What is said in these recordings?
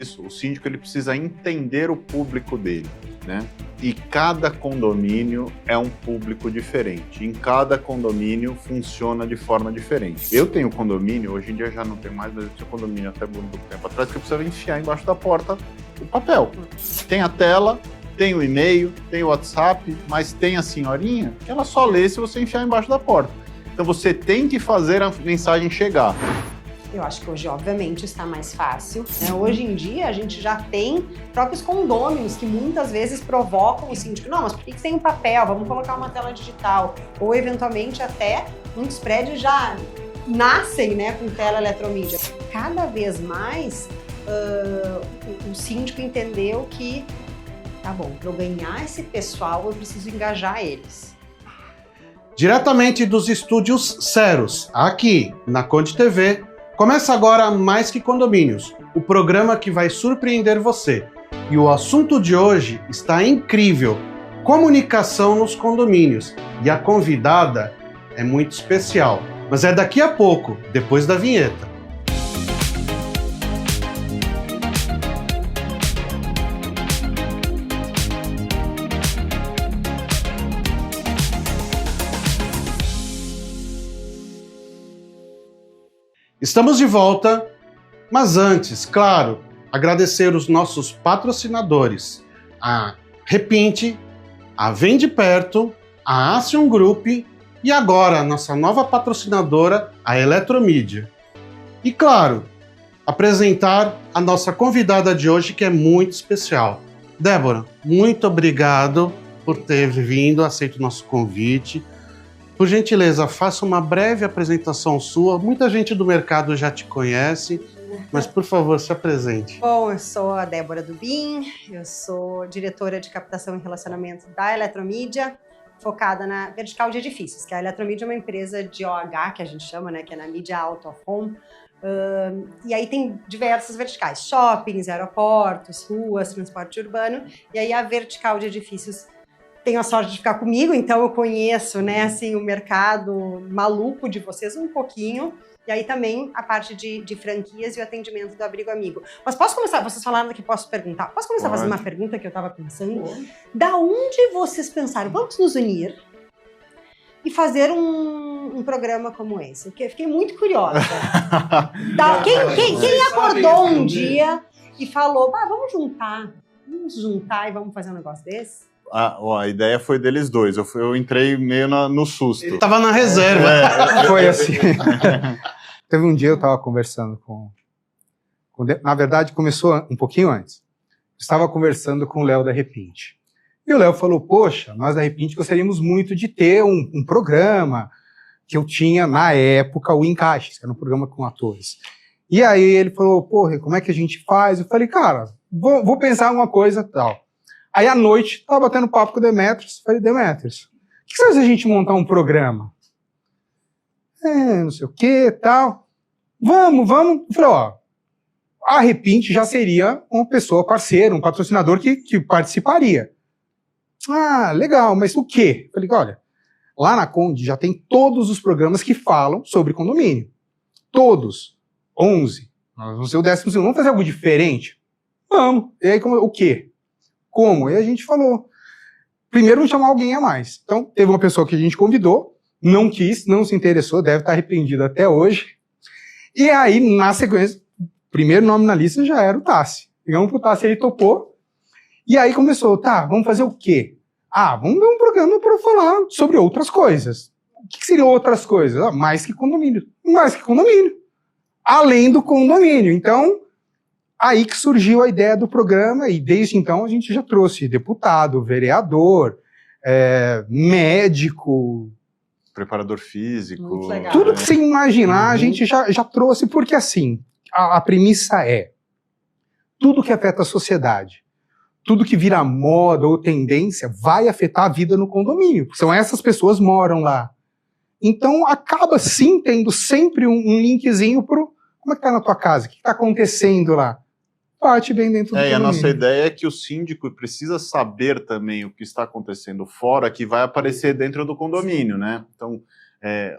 isso, o síndico ele precisa entender o público dele, né? E cada condomínio é um público diferente. Em cada condomínio funciona de forma diferente. Eu tenho condomínio, hoje em dia já não tenho mais, mas eu tinha condomínio até muito tempo atrás, que eu precisava enfiar embaixo da porta o papel. Tem a tela, tem o e-mail, tem o WhatsApp, mas tem a senhorinha que ela só lê se você enfiar embaixo da porta. Então você tem que fazer a mensagem chegar. Eu acho que hoje, obviamente, está mais fácil, né? Hoje em dia, a gente já tem próprios condôminos que muitas vezes provocam o síndico. Não, mas por que tem um papel? Vamos colocar uma tela digital. Ou, eventualmente, até muitos prédios já nascem, né, com tela eletromídia. Cada vez mais, o síndico entendeu que, tá bom, para eu ganhar esse pessoal, eu preciso engajar eles. Diretamente dos estúdios Ceros, aqui na Conde TV, começa agora Mais Que Condomínios, o programa que vai surpreender você. E o assunto de hoje está incrível: comunicação nos condomínios. E a convidada é muito especial, mas é daqui a pouco, depois da vinheta. Estamos de volta, mas antes, claro, agradecer os nossos patrocinadores, a Repinte, a Vem de Perto, a Action Group e agora a nossa nova patrocinadora, a Eletromídia. E claro, apresentar a nossa convidada de hoje, que é muito especial. Débora, muito obrigado por ter vindo, aceito o nosso convite. Por gentileza, faça uma breve apresentação sua. Muita gente do mercado já te conhece, mas por favor, se apresente. Bom, eu sou a Débora Dubin, eu sou diretora de captação e relacionamento da Eletromídia, focada na vertical de edifícios, que a Eletromídia é uma empresa de OH, que a gente chama, né, que é na mídia out of home. E aí tem diversas verticais: shoppings, aeroportos, ruas, transporte urbano. E aí a vertical de edifícios tenho a sorte de ficar comigo, então eu conheço, né, assim, o mercado maluco de vocês um pouquinho. E aí também a parte de franquias e o atendimento do Abrigo Amigo. Mas posso começar? Vocês falaram que posso perguntar. Posso começar a fazer uma pergunta que eu estava pensando? Da onde vocês pensaram, vamos nos unir e fazer um programa como esse? Porque eu fiquei muito curiosa. Quem acordou um dia e falou, vamos juntar e vamos fazer um negócio desse? A ideia foi deles dois, eu entrei meio no susto. Ele tava na reserva. Foi assim. Teve um dia eu estava conversando na verdade, começou um pouquinho antes. Eu estava conversando com o Léo da Repinte. E o Léo falou, poxa, nós da Repinte gostaríamos muito de ter um programa que eu tinha na época, o Encaixes, que era um programa com atores. E aí ele falou, porra, como é que a gente faz? Eu falei, cara, vou pensar uma coisa tal. Aí à noite, tava batendo papo com o Demetrios. Falei, Demetrios, o que você faz a gente montar um programa? Não sei o que, tal. Vamos. Eu falei, a Repinte já seria uma pessoa parceira, um patrocinador que participaria. Ah, legal, mas o quê? Eu falei, olha, lá na Conde já tem todos os programas que falam sobre condomínio. Todos. 11. Nós vamos ser o 12º. Vamos fazer algo diferente? Vamos. E aí, o quê? Como? E a gente falou, primeiro vamos chamar alguém a mais. Então, teve uma pessoa que a gente convidou, não quis, não se interessou, deve estar arrependido até hoje. E aí, na sequência, o primeiro nome na lista já era o Tassi. Ligamos pro Tassi, ele topou. E aí começou, vamos fazer o quê? Vamos ver um programa para falar sobre outras coisas. O que seriam outras coisas? Mais que condomínio. Mais que condomínio. Além do condomínio. Então, aí que surgiu a ideia do programa, e desde então a gente já trouxe deputado, vereador, médico, preparador físico. Tudo que você imaginar, a gente já trouxe, porque assim, a premissa é, tudo que afeta a sociedade, tudo que vira moda ou tendência, vai afetar a vida no condomínio, são essas pessoas que moram lá. Então acaba sim tendo sempre um linkzinho pro, como é que tá na tua casa, o que tá acontecendo lá? Parte bem dentro do condomínio. E a nossa ideia é que o síndico precisa saber também o que está acontecendo fora, que vai aparecer dentro do condomínio, né? Então,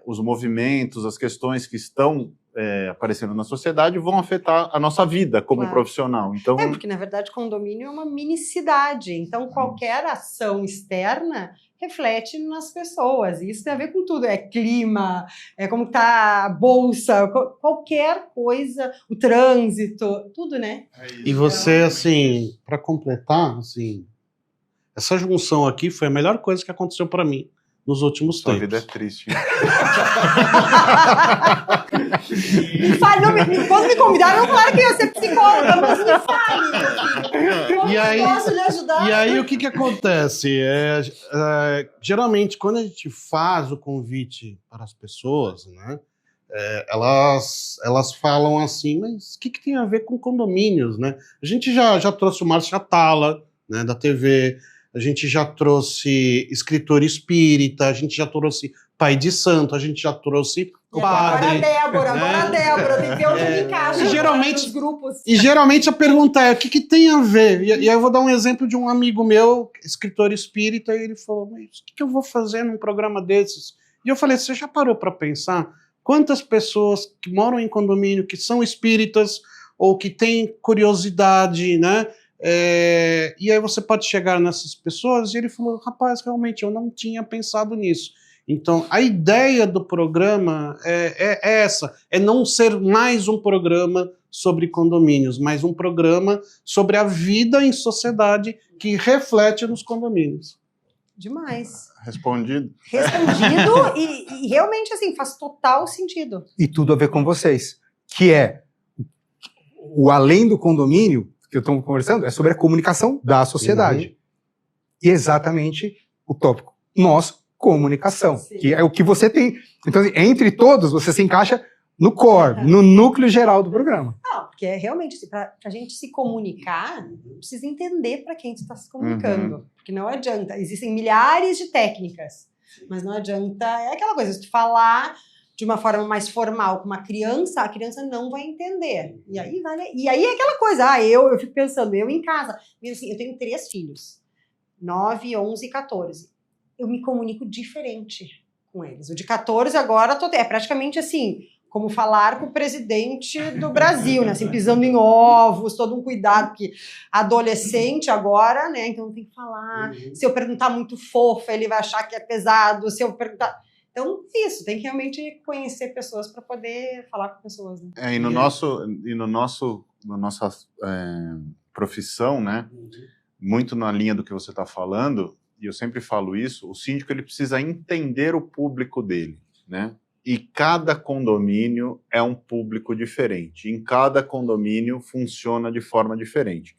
os movimentos, as questões que estão aparecendo na sociedade vão afetar a nossa vida como Claro. profissional. Então, Porque, na verdade, condomínio é uma mini cidade. Então, qualquer ação externa reflete nas pessoas. E isso tem a ver com tudo. É clima, é como está a bolsa, qualquer coisa, o trânsito, tudo, né? E você, assim, para completar, assim, essa junção aqui foi a melhor coisa que aconteceu para mim nos últimos sua tempos. vida é triste. Me fale, quando me convidaram, falaram que eu ia ser psicóloga, mas me fale. Como E aí- posso lhe ajudar? E aí, o que acontece? Geralmente, quando a gente faz o convite para as pessoas, né, elas falam assim, mas o que tem a ver com condomínios, né? A gente já trouxe o Márcio Atala, né, da TV, a gente já trouxe escritor espírita, a gente já trouxe pai de santo, a gente já trouxe o Agora padre. a Débora, tem que ver onde eu me encaixo. E geralmente- nos grupos. E geralmente a pergunta é, o que tem a ver? E aí eu vou dar um exemplo de um amigo meu, escritor espírita, e ele falou, mas o que eu vou fazer num programa desses? E eu falei, você já parou para pensar quantas pessoas que moram em condomínio, que são espíritas, ou que têm curiosidade, né? E aí você pode chegar nessas pessoas, e ele falou, rapaz, realmente eu não tinha pensado nisso. Então, a ideia do programa é essa, é não ser mais um programa sobre condomínios, mas um programa sobre a vida em sociedade que reflete nos condomínios. Demais. Respondido? Respondido e realmente, assim, faz total sentido. E tudo a ver com vocês, que é o além do condomínio, que eu estou conversando, é sobre a comunicação da sociedade. E exatamente o tópico. Nós, comunicação, Sim. que é o que você tem. Então, assim, entre todos, você se encaixa no core, no núcleo geral do programa. Não, porque é realmente, assim, para a gente se comunicar, precisa entender para quem tu está se comunicando. Porque não adianta, existem milhares de técnicas, mas não adianta, é aquela coisa, se tu falar de uma forma mais formal com uma criança, a criança não vai entender. E aí é aquela coisa, eu fico pensando, eu em casa, mesmo assim, eu tenho 3 filhos, 9, 11 e 14. Eu me comunico diferente com eles. O de 14 agora é praticamente assim, como falar com o presidente do Brasil, né? Assim, pisando em ovos, todo um cuidado, porque adolescente agora, né? Então tem que falar. Se eu perguntar muito fofa, ele vai achar que é pesado. Se eu perguntar... Então, isso, tem que realmente conhecer pessoas para poder falar com pessoas. Né? Na nossa profissão, né? Muito na linha do que você está falando, e eu sempre falo isso, o síndico ele precisa entender o público dele, né? E cada condomínio é um público diferente. Em cada condomínio funciona de forma diferente.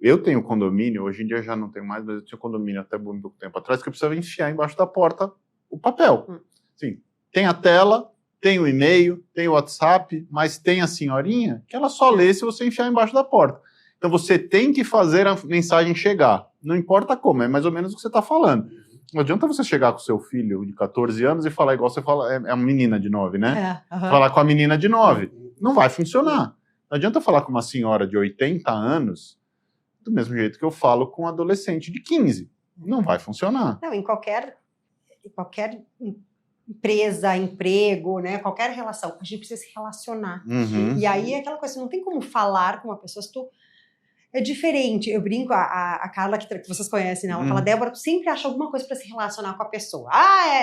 Eu tenho condomínio, hoje em dia já não tenho mais, mas eu tinha condomínio até muito pouco tempo atrás, que eu precisava enfiar embaixo da porta o papel. Sim, tem a tela, tem o e-mail, tem o WhatsApp, mas tem a senhorinha que ela só lê se você enfiar embaixo da porta. Então você tem que fazer a mensagem chegar. Não importa como, é mais ou menos o que você está falando. Não adianta você chegar com seu filho de 14 anos e falar igual você fala, é a menina de 9, né? Falar com a menina de 9. Não vai funcionar. Não adianta falar com uma senhora de 80 anos do mesmo jeito que eu falo com um adolescente de 15. Não vai funcionar. Não, em qualquer empresa, emprego, né? Qualquer relação, a gente precisa se relacionar. E aí é aquela coisa, você não tem como falar com uma pessoa se tu... É diferente, eu brinco, a Carla, que vocês conhecem, né? Ela fala, Débora, tu sempre acha alguma coisa para se relacionar com a pessoa.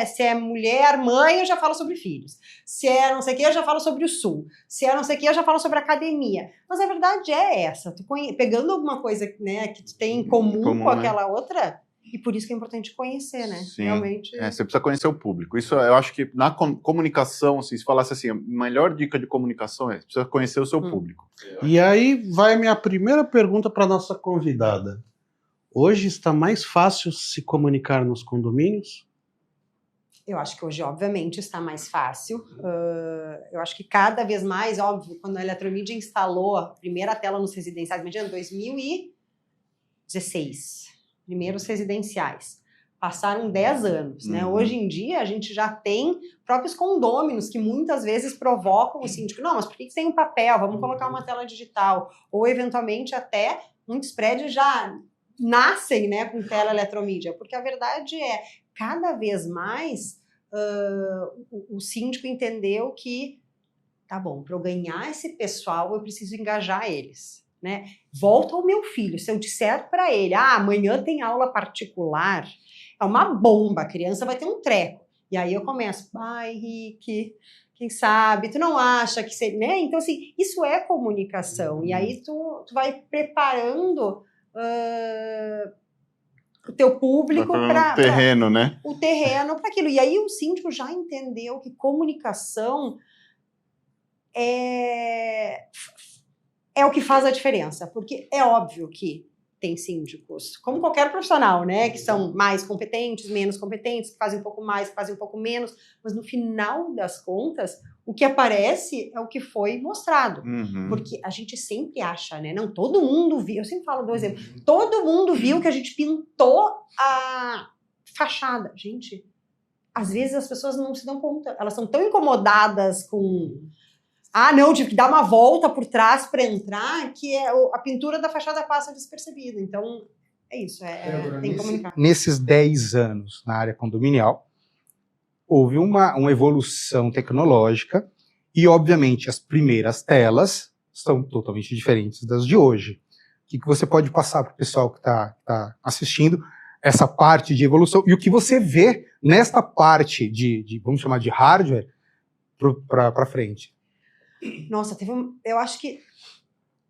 Se é mulher, mãe, eu já falo sobre filhos. Se é não sei o que, eu já falo sobre o sul. Se é não sei o que, eu já falo sobre academia. Mas a verdade é essa, tu pegando alguma coisa, né, que tu tem em comum com aquela outra, e por isso que é importante conhecer, né? Sim. Realmente. Você precisa conhecer o público. Isso eu acho que na comunicação, assim, se falasse assim, a melhor dica de comunicação é precisa conhecer o seu público. E aí vai a minha primeira pergunta para nossa convidada. Hoje está mais fácil se comunicar nos condomínios? Eu acho que hoje, obviamente, está mais fácil. Eu acho que cada vez mais, óbvio, quando a Eletromídia instalou a primeira tela nos residenciais, imagina, 2016, primeiros residenciais. Passaram 10 anos, né? Hoje em dia, a gente já tem próprios condôminos que muitas vezes provocam o síndico. Não, mas por que tem um papel? Vamos colocar uma tela digital. Ou, eventualmente, até muitos prédios já nascem, né, com tela eletromídia. Porque a verdade é, cada vez mais, o síndico entendeu que tá bom, para eu ganhar esse pessoal, eu preciso engajar eles, né? Volta ao meu filho, se eu disser para ele, amanhã tem aula particular, é uma bomba, a criança vai ter um treco. E aí eu começo, Henrique, quem sabe, tu não acha que você, né? Então, assim, isso é comunicação. E aí tu vai preparando o teu público para o terreno, né? O terreno para aquilo. E aí o síndico já entendeu que comunicação é o que faz a diferença. Porque é óbvio que tem síndicos, como qualquer profissional, né? Que são mais competentes, menos competentes, que fazem um pouco mais, que fazem um pouco menos. Mas no final das contas, o que aparece é o que foi mostrado. Porque a gente sempre acha, né? Não, todo mundo viu. Eu sempre falo do exemplo. Todo mundo viu que a gente pintou a fachada. Gente, às vezes as pessoas não se dão conta. Elas são tão incomodadas com... não, tive que dar uma volta por trás para entrar, que a pintura da fachada passa despercebida. Então, é isso, tem que comunicar. Nesses 10 anos na área condominial, houve uma evolução tecnológica e, obviamente, as primeiras telas são totalmente diferentes das de hoje. O que você pode passar para o pessoal que está assistindo essa parte de evolução e o que você vê nesta parte de vamos chamar de hardware, para frente? Nossa, eu acho que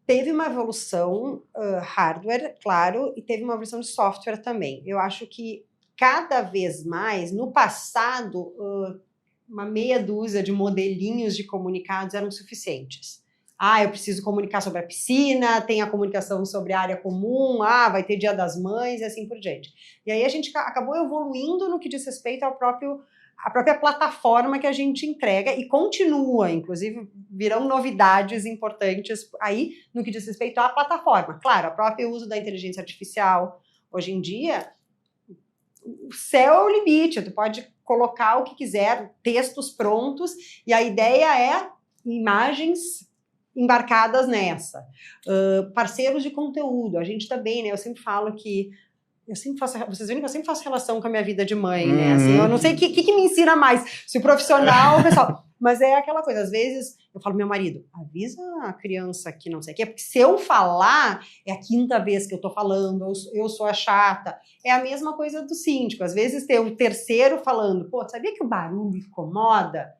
teve uma evolução hardware, claro, e teve uma evolução de software também. Eu acho que cada vez mais, no passado, uma meia dúzia de modelinhos de comunicados eram suficientes. Eu preciso comunicar sobre a piscina, tem a comunicação sobre a área comum, vai ter Dia das Mães e assim por diante. E aí a gente acabou evoluindo no que diz respeito à própria plataforma que a gente entrega e continua, inclusive virão novidades importantes aí no que diz respeito à plataforma. Claro, o próprio uso da inteligência artificial. Hoje em dia, o céu é o limite, tu pode colocar o que quiser, textos prontos, e a ideia é imagens embarcadas nessa. Parceiros de conteúdo, a gente também, né? Eu sempre falo que vocês viram que eu sempre faço relação com a minha vida de mãe, né? Assim, eu não sei o que me ensina mais, se o profissional ou o pessoal. Mas é aquela coisa, às vezes eu falo, meu marido, avisa a criança que não sei o que, porque se eu falar, é a 5ª vez que eu tô falando, eu sou a chata. É a mesma coisa do síndico. Às vezes tem um terceiro falando, sabia que o barulho incomoda?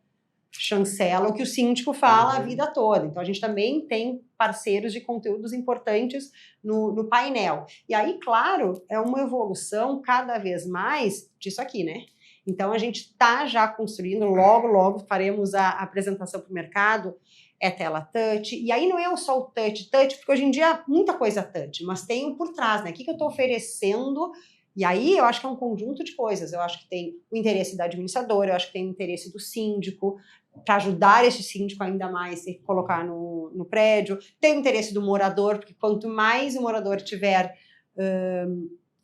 Chancela o que o síndico fala a vida toda. Então, a gente também tem parceiros de conteúdos importantes no painel. E aí, claro, é uma evolução cada vez mais disso aqui, né? Então, a gente está já construindo, logo faremos a apresentação para o mercado, é tela touch. E aí não é só o touch, porque hoje em dia muita coisa touch, mas tem o por trás, né? O que eu estou oferecendo? E aí eu acho que é um conjunto de coisas. Eu acho que tem o interesse da administradora, eu acho que tem o interesse do síndico, para ajudar esse síndico ainda mais se colocar no prédio. Tem o interesse do morador, porque quanto mais o morador tiver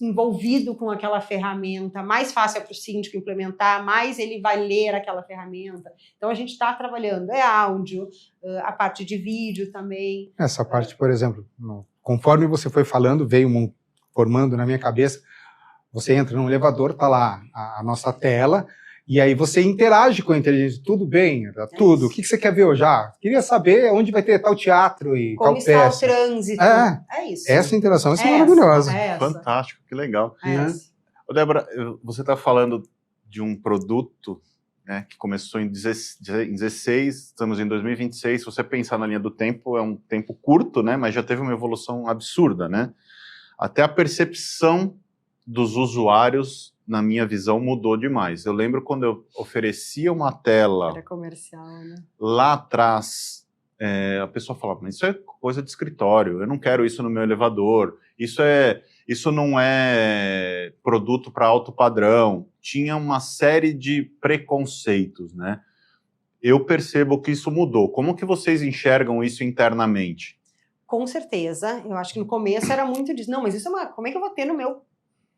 envolvido com aquela ferramenta, mais fácil é para o síndico implementar, mais ele vai ler aquela ferramenta. Então a gente está trabalhando, áudio, a parte de vídeo também. Essa parte, por exemplo, conforme você foi falando, veio formando na minha cabeça, você entra no elevador, tá lá a nossa tela, e aí você interage com a inteligência. Tudo bem, tudo. O que você quer ver hoje? Queria saber onde vai ter tal teatro e como tal peça. Como está o trânsito. É isso. Essa interação é maravilhosa. Fantástico, que legal. Débora, você está falando de um produto, né, que começou em 16, estamos em 2026. Se você pensar na linha do tempo, é um tempo curto, né, mas já teve uma evolução absurda, né? Até a percepção dos usuários, na minha visão, mudou demais. Eu lembro quando eu oferecia uma tela... Era comercial, né? Lá atrás, a pessoa falava, mas isso é coisa de escritório, eu não quero isso no meu elevador, isso não é produto para alto padrão. Tinha uma série de preconceitos, né? Eu percebo que isso mudou. Como que vocês enxergam isso internamente? Com certeza. Eu acho que no começo era muito disso. Não, mas isso como é que eu vou ter no meu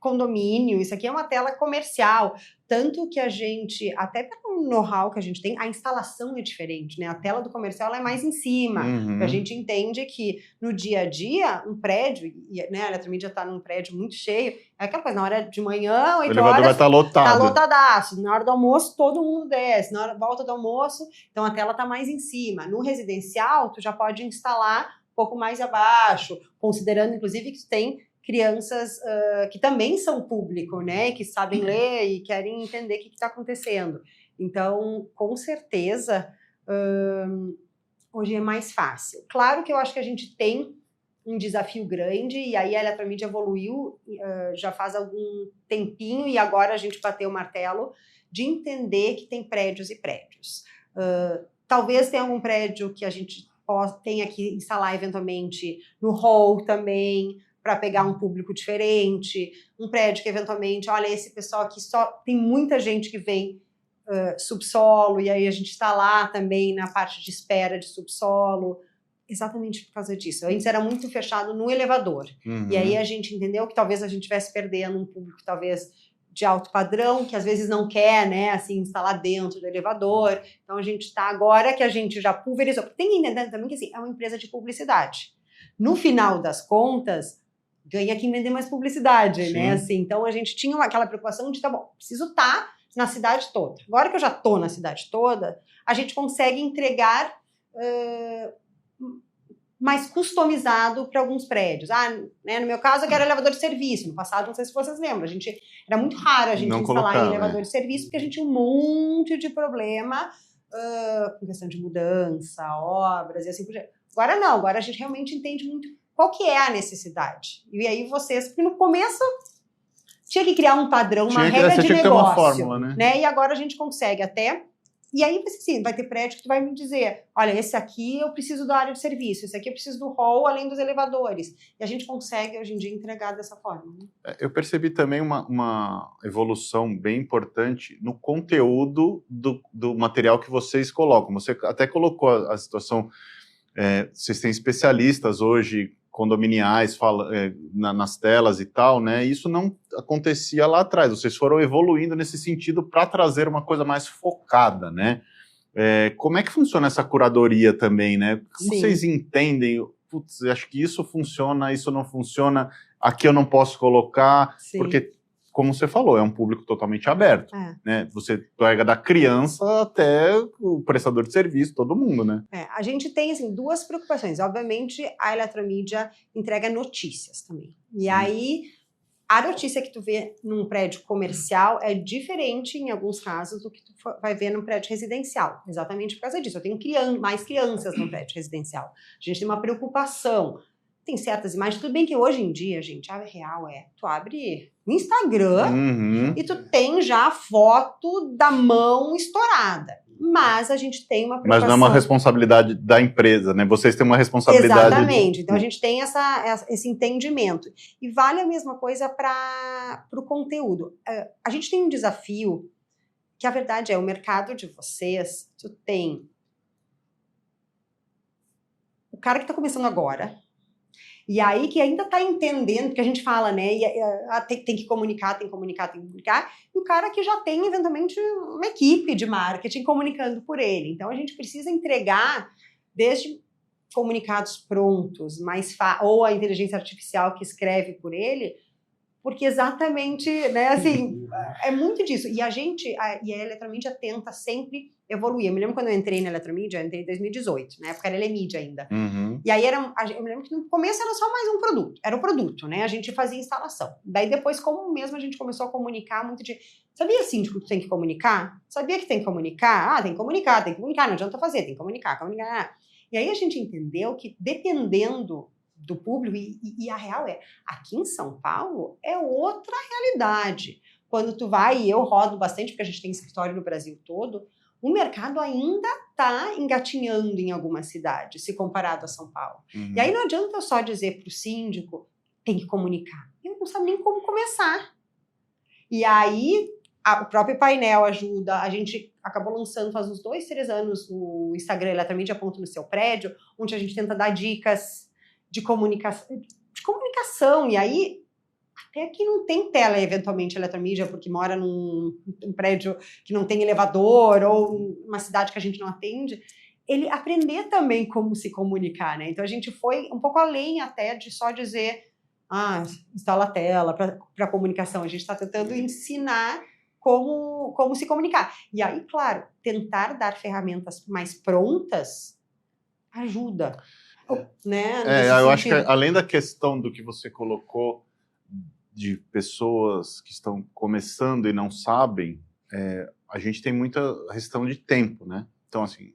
condomínio, isso aqui é uma tela comercial. Tanto que a gente, até pelo know-how que a gente tem, a instalação é diferente, né? A tela do comercial ela é mais em cima. A gente entende que no dia a dia, um prédio, né, a Eletromídia está num prédio muito cheio, é aquela coisa, na hora de manhã, 8 horas... O elevador vai estar lotado. Tá lotadaço. Na hora do almoço, todo mundo desce. Na hora volta do almoço, então a tela está mais em cima. No residencial, tu já pode instalar um pouco mais abaixo, considerando, inclusive, que tu tem crianças que também são público, né, que sabem ler e querem entender o que está acontecendo. Então, com certeza, hoje é mais fácil. Claro que eu acho que a gente tem um desafio grande, e aí a Eletromídia evoluiu já faz algum tempinho, e agora a gente bateu o martelo de entender que tem prédios e prédios. Talvez tenha algum prédio que a gente tenha que instalar eventualmente no hall também, para pegar um público diferente, um prédio que eventualmente, olha, esse pessoal aqui só tem muita gente que vem subsolo, e aí a gente está lá também na parte de espera de subsolo, exatamente por causa disso. Antes era muito fechado no elevador, e aí a gente entendeu que talvez a gente estivesse perdendo um público talvez de alto padrão, que às vezes não quer, né, assim, instalar dentro do elevador. Então a gente está, agora que a gente já pulverizou, tem que entender também que assim, é uma empresa de publicidade. No final das contas, ganha quem vender mais publicidade, né? Assim, então a gente tinha aquela preocupação de, tá bom, preciso estar na cidade toda. Agora que eu já estou na cidade toda, a gente consegue entregar mais customizado para alguns prédios. Né, no meu caso, eu quero elevador de serviço. No passado, não sei se vocês lembram, era muito raro a gente não instalar em elevador de serviço, porque a gente tinha um monte de problema com questão de mudança, obras e assim por diante. Agora não, agora a gente realmente entende muito qual que é a necessidade. E aí vocês, porque no começo tinha que criar um padrão, uma regra de negócio, uma fórmula, né? E agora a gente consegue até... E aí, assim, vai ter prédio que tu vai me dizer, olha, esse aqui eu preciso da área de serviço, esse aqui eu preciso do hall, além dos elevadores. E a gente consegue, hoje em dia, entregar dessa forma. Né? Eu percebi também uma evolução bem importante no conteúdo do material que vocês colocam. Você até colocou a situação... vocês têm especialistas hoje, condominiais, nas telas e tal, né? Isso não acontecia lá atrás. Vocês foram evoluindo nesse sentido para trazer uma coisa mais focada, né? Como é que funciona essa curadoria também, né? Como vocês entendem? Putz, acho que isso funciona, isso não funciona, aqui eu não posso colocar, porque... Como você falou, é um público totalmente aberto, né? Você pega da criança até o prestador de serviço, todo mundo, né? A gente tem, assim, duas preocupações. Obviamente, a Eletromídia entrega notícias também. E aí, a notícia que tu vê num prédio comercial é diferente, em alguns casos, do que tu vai ver num prédio residencial. Exatamente por causa disso. Eu tenho mais crianças no prédio residencial. A gente tem uma preocupação. Tem certas imagens, tudo bem que hoje em dia, gente, a real tu abre o Instagram e tu tem já a foto da mão estourada. Mas a gente tem uma preocupação... Mas não é uma responsabilidade da empresa, né? Vocês têm uma responsabilidade... Exatamente. Então a gente tem esse entendimento. E vale a mesma coisa para o conteúdo. A gente tem um desafio, que a verdade é, o mercado de vocês, tu tem o cara que está começando agora, e aí que ainda está entendendo, porque a gente fala, né, tem que comunicar, e o cara que já tem, eventualmente, uma equipe de marketing comunicando por ele. Então, a gente precisa entregar, desde comunicados prontos, ou a inteligência artificial que escreve por ele, porque exatamente, né, assim, é muito disso. E a Eletromídia tenta sempre evoluir. Eu me lembro quando eu entrei na Eletromídia, eu entrei em 2018, na época era Elemídia ainda. E aí eu me lembro que no começo era só mais um produto, era o produto, né, a gente fazia instalação. Daí depois, como mesmo a gente começou a comunicar muito de, sabia, síndico, que tu tem que comunicar? Sabia que tem que comunicar? Tem que comunicar, não adianta fazer, tem que comunicar. E aí a gente entendeu que dependendo do público, e a real aqui em São Paulo é outra realidade. Quando tu vai, e eu rodo bastante, porque a gente tem escritório no Brasil todo, o mercado ainda está engatinhando em algumas cidades, se comparado a São Paulo. E aí não adianta eu só dizer para o síndico, tem que comunicar. Ele não sabe nem como começar. E aí, o próprio painel ajuda, a gente acabou lançando faz uns 2, 3 anos o Instagram Eletromídia Ponto no Seu Prédio, onde a gente tenta dar dicas de comunicação, e aí até quem não tem tela, eventualmente, eletromídia, porque mora num prédio que não tem elevador, ou uma cidade que a gente não atende, ele aprender também como se comunicar, né? Então, a gente foi um pouco além até de só dizer, instala a tela para comunicação. A gente está tentando ensinar como se comunicar. E aí, claro, tentar dar ferramentas mais prontas ajuda, né? Eu acho que além da questão do que você colocou de pessoas que estão começando e não sabem, a gente tem muita questão de tempo, né? Então, assim,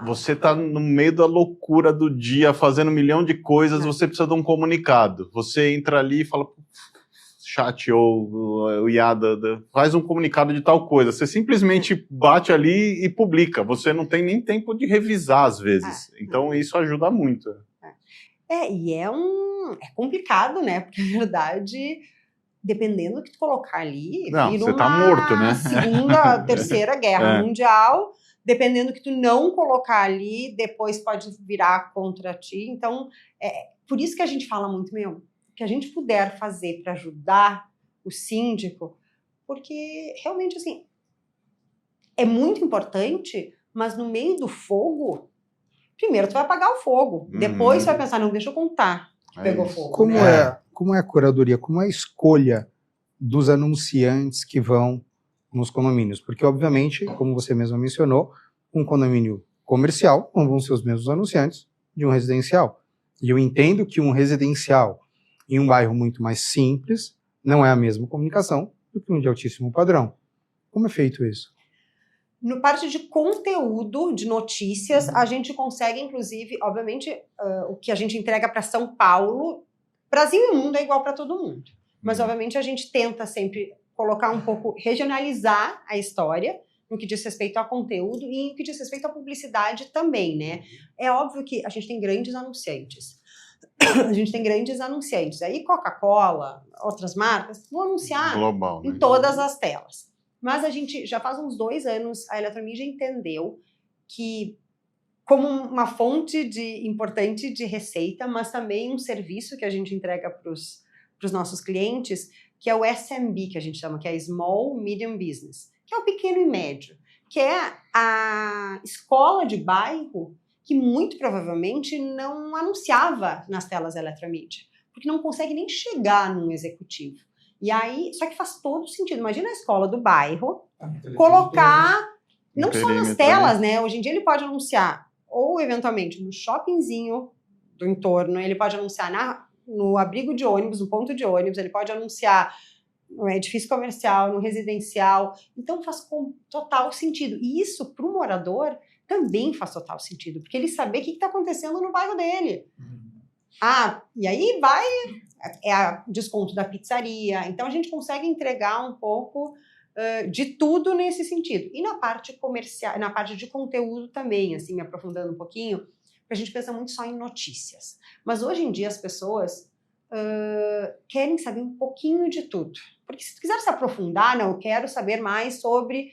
você está no meio da loucura do dia, fazendo 1 milhão de coisas, você precisa de um comunicado. Você entra ali e fala, chat ou IADA, faz um comunicado de tal coisa. Você simplesmente bate ali e publica. Você não tem nem tempo de revisar, às vezes. Então, isso ajuda muito. E é complicado, né? Porque, na verdade, dependendo do que tu colocar ali, você tá morto, né? Segunda, terceira guerra mundial, dependendo do que tu não colocar ali, depois pode virar contra ti. Então, por isso que a gente fala muito, que a gente puder fazer para ajudar o síndico, porque realmente, assim, é muito importante, mas no meio do fogo, primeiro tu vai apagar o fogo, depois tu vai pensar, não, deixa eu contar que pegou fogo. Como é a curadoria, como é a escolha dos anunciantes que vão nos condomínios? Porque, obviamente, como você mesmo mencionou, um condomínio comercial não vão ser os mesmos anunciantes de um residencial. E eu entendo que um residencial em um bairro muito mais simples não é a mesma comunicação do que um de altíssimo padrão. Como é feito isso? No parte de conteúdo, de notícias, a gente consegue, inclusive, obviamente, o que a gente entrega para São Paulo, Brasil e mundo é igual para todo mundo. Mas, obviamente, a gente tenta sempre colocar um pouco, regionalizar a história, no que diz respeito ao conteúdo e no que diz respeito à publicidade também, né? É óbvio que a gente tem grandes anunciantes. Aí Coca-Cola, outras marcas, vão anunciar global, né? Em todas as telas. Mas a gente, já faz uns 2 anos, a Eletromídia entendeu que, como uma fonte importante de receita, mas também um serviço que a gente entrega para os nossos clientes, que é o SMB, que a gente chama, que é Small Medium Business, que é o pequeno e médio, que é a escola de bairro que muito provavelmente não anunciava nas telas da Eletromídia, porque não consegue nem chegar num executivo. E aí, só que faz todo sentido. Imagina a escola do bairro colocar, não só nas telas, né? Hoje em dia ele pode anunciar, ou eventualmente no shoppingzinho do entorno, ele pode anunciar no abrigo de ônibus, no ponto de ônibus, ele pode anunciar no edifício comercial, no residencial. Então faz total sentido. E isso, para o morador, também faz total sentido, porque ele saber o que está acontecendo no bairro dele. E aí vai desconto da pizzaria. Então a gente consegue entregar um pouco de tudo nesse sentido. E na parte comercial, na parte de conteúdo também, assim, me aprofundando um pouquinho, porque a gente pensa muito só em notícias. Mas hoje em dia as pessoas querem saber um pouquinho de tudo. Porque se tu quiser se aprofundar, eu quero saber mais sobre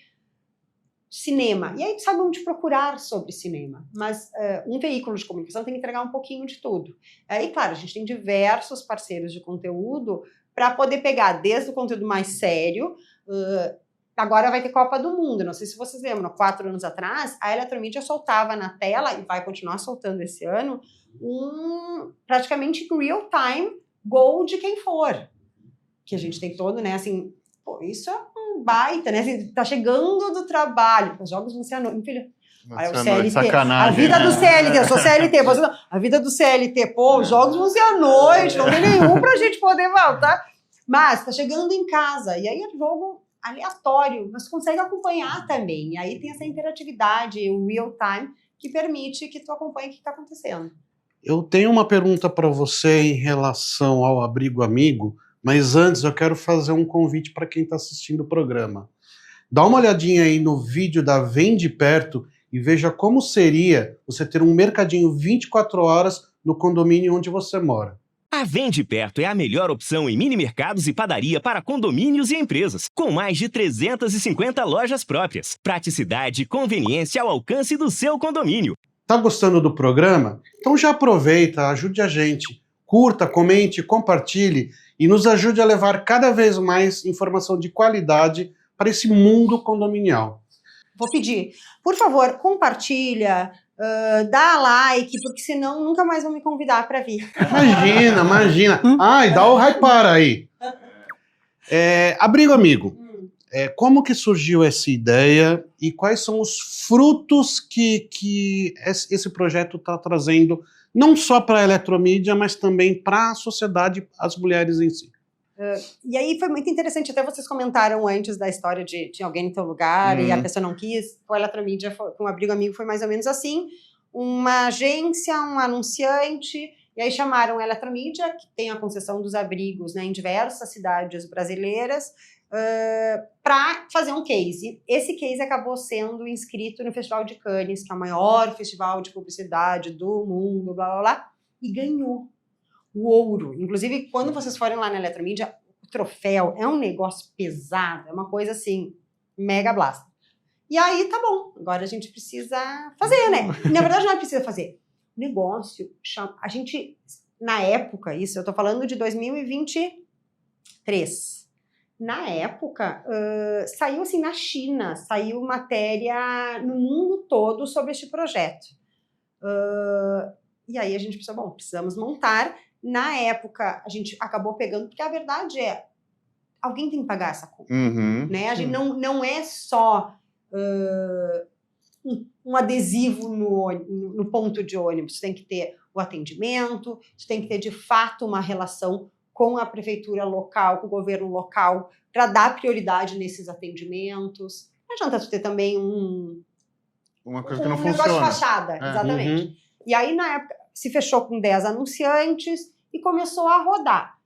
cinema. E aí tu sabe onde procurar sobre cinema. Mas um veículo de comunicação tem que entregar um pouquinho de tudo. Aí, claro, a gente tem diversos parceiros de conteúdo para poder pegar desde o conteúdo mais sério. Agora vai ter Copa do Mundo. Não sei se vocês lembram, 4 anos atrás, a Eletromídia soltava na tela, e vai continuar soltando esse ano, praticamente real-time gol de quem for. Que a gente tem todo, né, assim, isso é um baita, né, assim, tá chegando do trabalho, os jogos vão ser à noite, filho. Aí o CLT, a vida do CLT, eu sou CLT, a vida do CLT, os jogos vão ser à noite, não tem nenhum pra gente poder voltar, mas tá chegando em casa, e aí é jogo aleatório, mas consegue acompanhar também, e aí tem essa interatividade, o real time, que permite que tu acompanhe o que está acontecendo. Eu tenho uma pergunta para você em relação ao Abrigo Amigo, mas antes eu quero fazer um convite para quem está assistindo o programa. Dá uma olhadinha aí no vídeo da Vem de Perto e veja como seria você ter um mercadinho 24 horas no condomínio onde você mora. A Vem de Perto é a melhor opção em mini-mercados e padaria para condomínios e empresas, com mais de 350 lojas próprias. Praticidade e conveniência ao alcance do seu condomínio. Tá gostando do programa? Então já aproveita, ajude a gente. curta, comente, compartilhe e nos ajude a levar cada vez mais informação de qualidade para esse mundo condominial. Vou pedir, por favor, compartilha, dá like, porque senão nunca mais vão me convidar para vir. Imagina. Ai, dá o hypar aí. Abrigo Amigo, como que surgiu essa ideia e quais são os frutos que esse projeto está trazendo, não só para a Eletromídia, mas também para a sociedade, as mulheres em si? E aí foi muito interessante, até vocês comentaram antes da história de tinha alguém no teu lugar e a pessoa não quis. Com a Eletromídia, com o Abrigo Amigo foi mais ou menos assim, uma agência, um anunciante, e aí chamaram a Eletromídia, que tem a concessão dos abrigos, né, em diversas cidades brasileiras, para fazer um case. Esse case acabou sendo inscrito no Festival de Cannes, que é o maior festival de publicidade do mundo, blá blá blá, e ganhou o ouro. Inclusive, quando vocês forem lá na Eletromídia, o troféu é um negócio pesado, é uma coisa assim, mega blasta. E aí, tá bom, agora a gente precisa fazer, né? Na verdade, não precisa fazer. O negócio, a gente, na época, isso, eu tô falando de 2023. Na época, saiu assim na China, saiu matéria no mundo todo sobre este projeto. E aí a gente pensou, bom, precisamos montar. Na época, a gente acabou pegando, porque a verdade é, alguém tem que pagar essa conta. Né? A gente não é só um adesivo no ponto de ônibus. Você tem que ter o atendimento, você tem que ter, de fato, uma relação com a prefeitura local, com o governo local, para dar prioridade nesses atendimentos. Não adianta tu ter também uma coisa que não negócio funciona. De fachada, exatamente. E aí, na época, se fechou com 10 anunciantes e começou a rodar.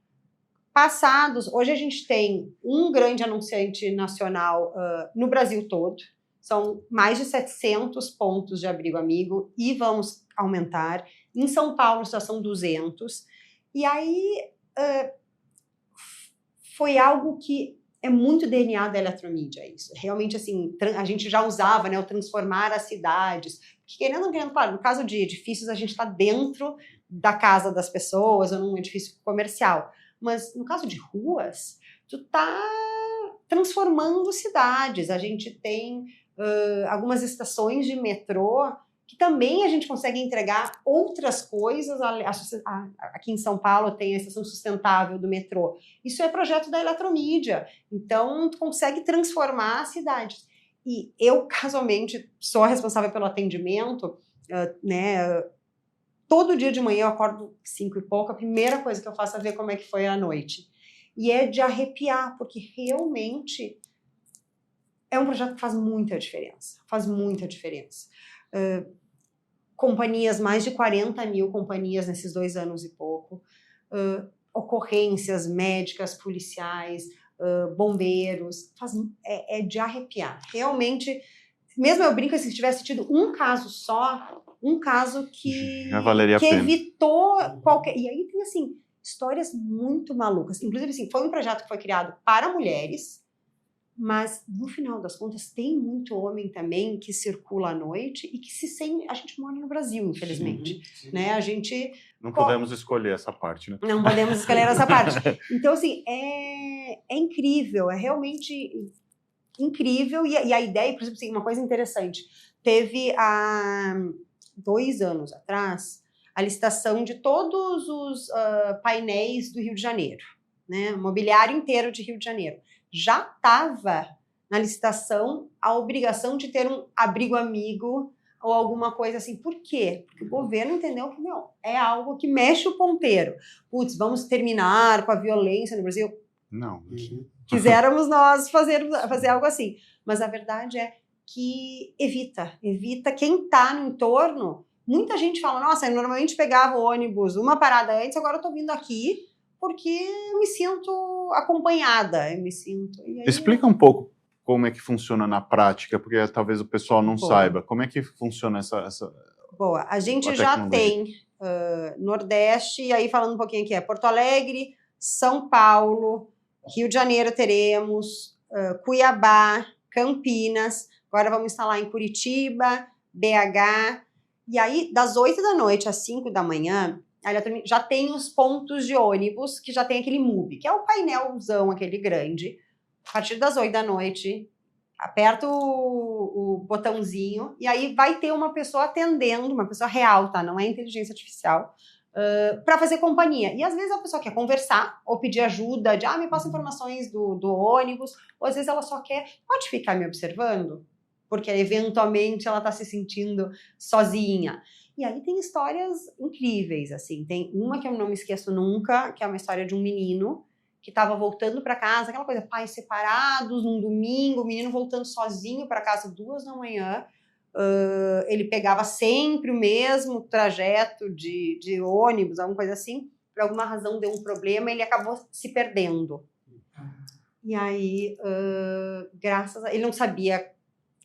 Hoje a gente tem um grande anunciante nacional no Brasil todo, são mais de 700 pontos de Abrigo Amigo e vamos aumentar. Em São Paulo já são 200. E aí foi algo que é muito DNA da Eletromídia, isso. Realmente, assim, a gente já usava, né, o transformar as cidades. Que, querendo ou não querendo, claro, no caso de edifícios, a gente está dentro da casa das pessoas ou num edifício comercial. Mas no caso de ruas, tu tá transformando cidades. A gente tem algumas estações de metrô que também a gente consegue entregar outras coisas. Aqui em São Paulo tem a estação sustentável do metrô. Isso é projeto da Eletromídia. Então, tu consegue transformar as cidades. E eu, casualmente, sou a responsável pelo atendimento, né? Todo dia de manhã eu acordo 5 e pouco, a primeira coisa que eu faço é ver como é que foi a noite. E é de arrepiar, porque realmente é um projeto que faz muita diferença. Faz muita diferença. Companhias, mais de 40 mil companhias nesses 2 anos e pouco, ocorrências médicas, policiais, bombeiros, é de arrepiar. Realmente, mesmo eu brinco, se tivesse tido um caso só, um caso que evitou qualquer... E aí tem, assim, histórias muito malucas. Inclusive, assim, foi um projeto que foi criado para mulheres, mas, no final das contas, tem muito homem também que circula à noite e que se sente... A gente mora no Brasil, infelizmente. Sim. Né? A gente... Não podemos escolher essa parte, né? Não podemos escolher essa parte. Então, assim, é incrível, é realmente incrível. E a ideia, por exemplo, assim, uma coisa interessante, teve há 2 anos atrás a licitação de todos os painéis do Rio de Janeiro, né? O mobiliário inteiro de Rio de Janeiro. Já estava na licitação a obrigação de ter um Abrigo Amigo ou alguma coisa assim. Por quê? Porque o governo entendeu que, é algo que mexe o ponteiro. Putz, vamos terminar com a violência no Brasil? Não. Quiséramos nós fazer algo assim. Mas a verdade é que evita quem está no entorno. Muita gente fala, nossa, eu normalmente pegava o ônibus uma parada antes, agora eu estou vindo aqui porque eu me sinto acompanhada, Explica um pouco como é que funciona na prática, porque talvez o pessoal não saiba. Como é que funciona essa... Boa, a gente já tem Nordeste, e aí falando um pouquinho aqui, Porto Alegre, São Paulo, Rio de Janeiro teremos, Cuiabá, Campinas, agora vamos instalar em Curitiba, BH, e aí das 8 da noite às 5 da manhã, a Eletromidia já tem os pontos de ônibus, que já tem aquele MUB, que é o painelzão, aquele grande. A partir das 8 da noite, aperta o botãozinho e aí vai ter uma pessoa atendendo, uma pessoa real, tá? Não é inteligência artificial, para fazer companhia. E às vezes a pessoa quer conversar ou pedir ajuda, de me passa informações do ônibus, ou às vezes ela só quer, pode ficar me observando? Porque eventualmente ela tá se sentindo sozinha. E aí tem histórias incríveis, assim. Tem uma que eu não me esqueço nunca, que é uma história de um menino que estava voltando para casa, aquela coisa, pais separados num domingo, o menino voltando sozinho para casa 2 da manhã. Ele pegava sempre o mesmo trajeto de ônibus, alguma coisa assim. Por alguma razão deu um problema e ele acabou se perdendo. E aí, graças a... Ele não sabia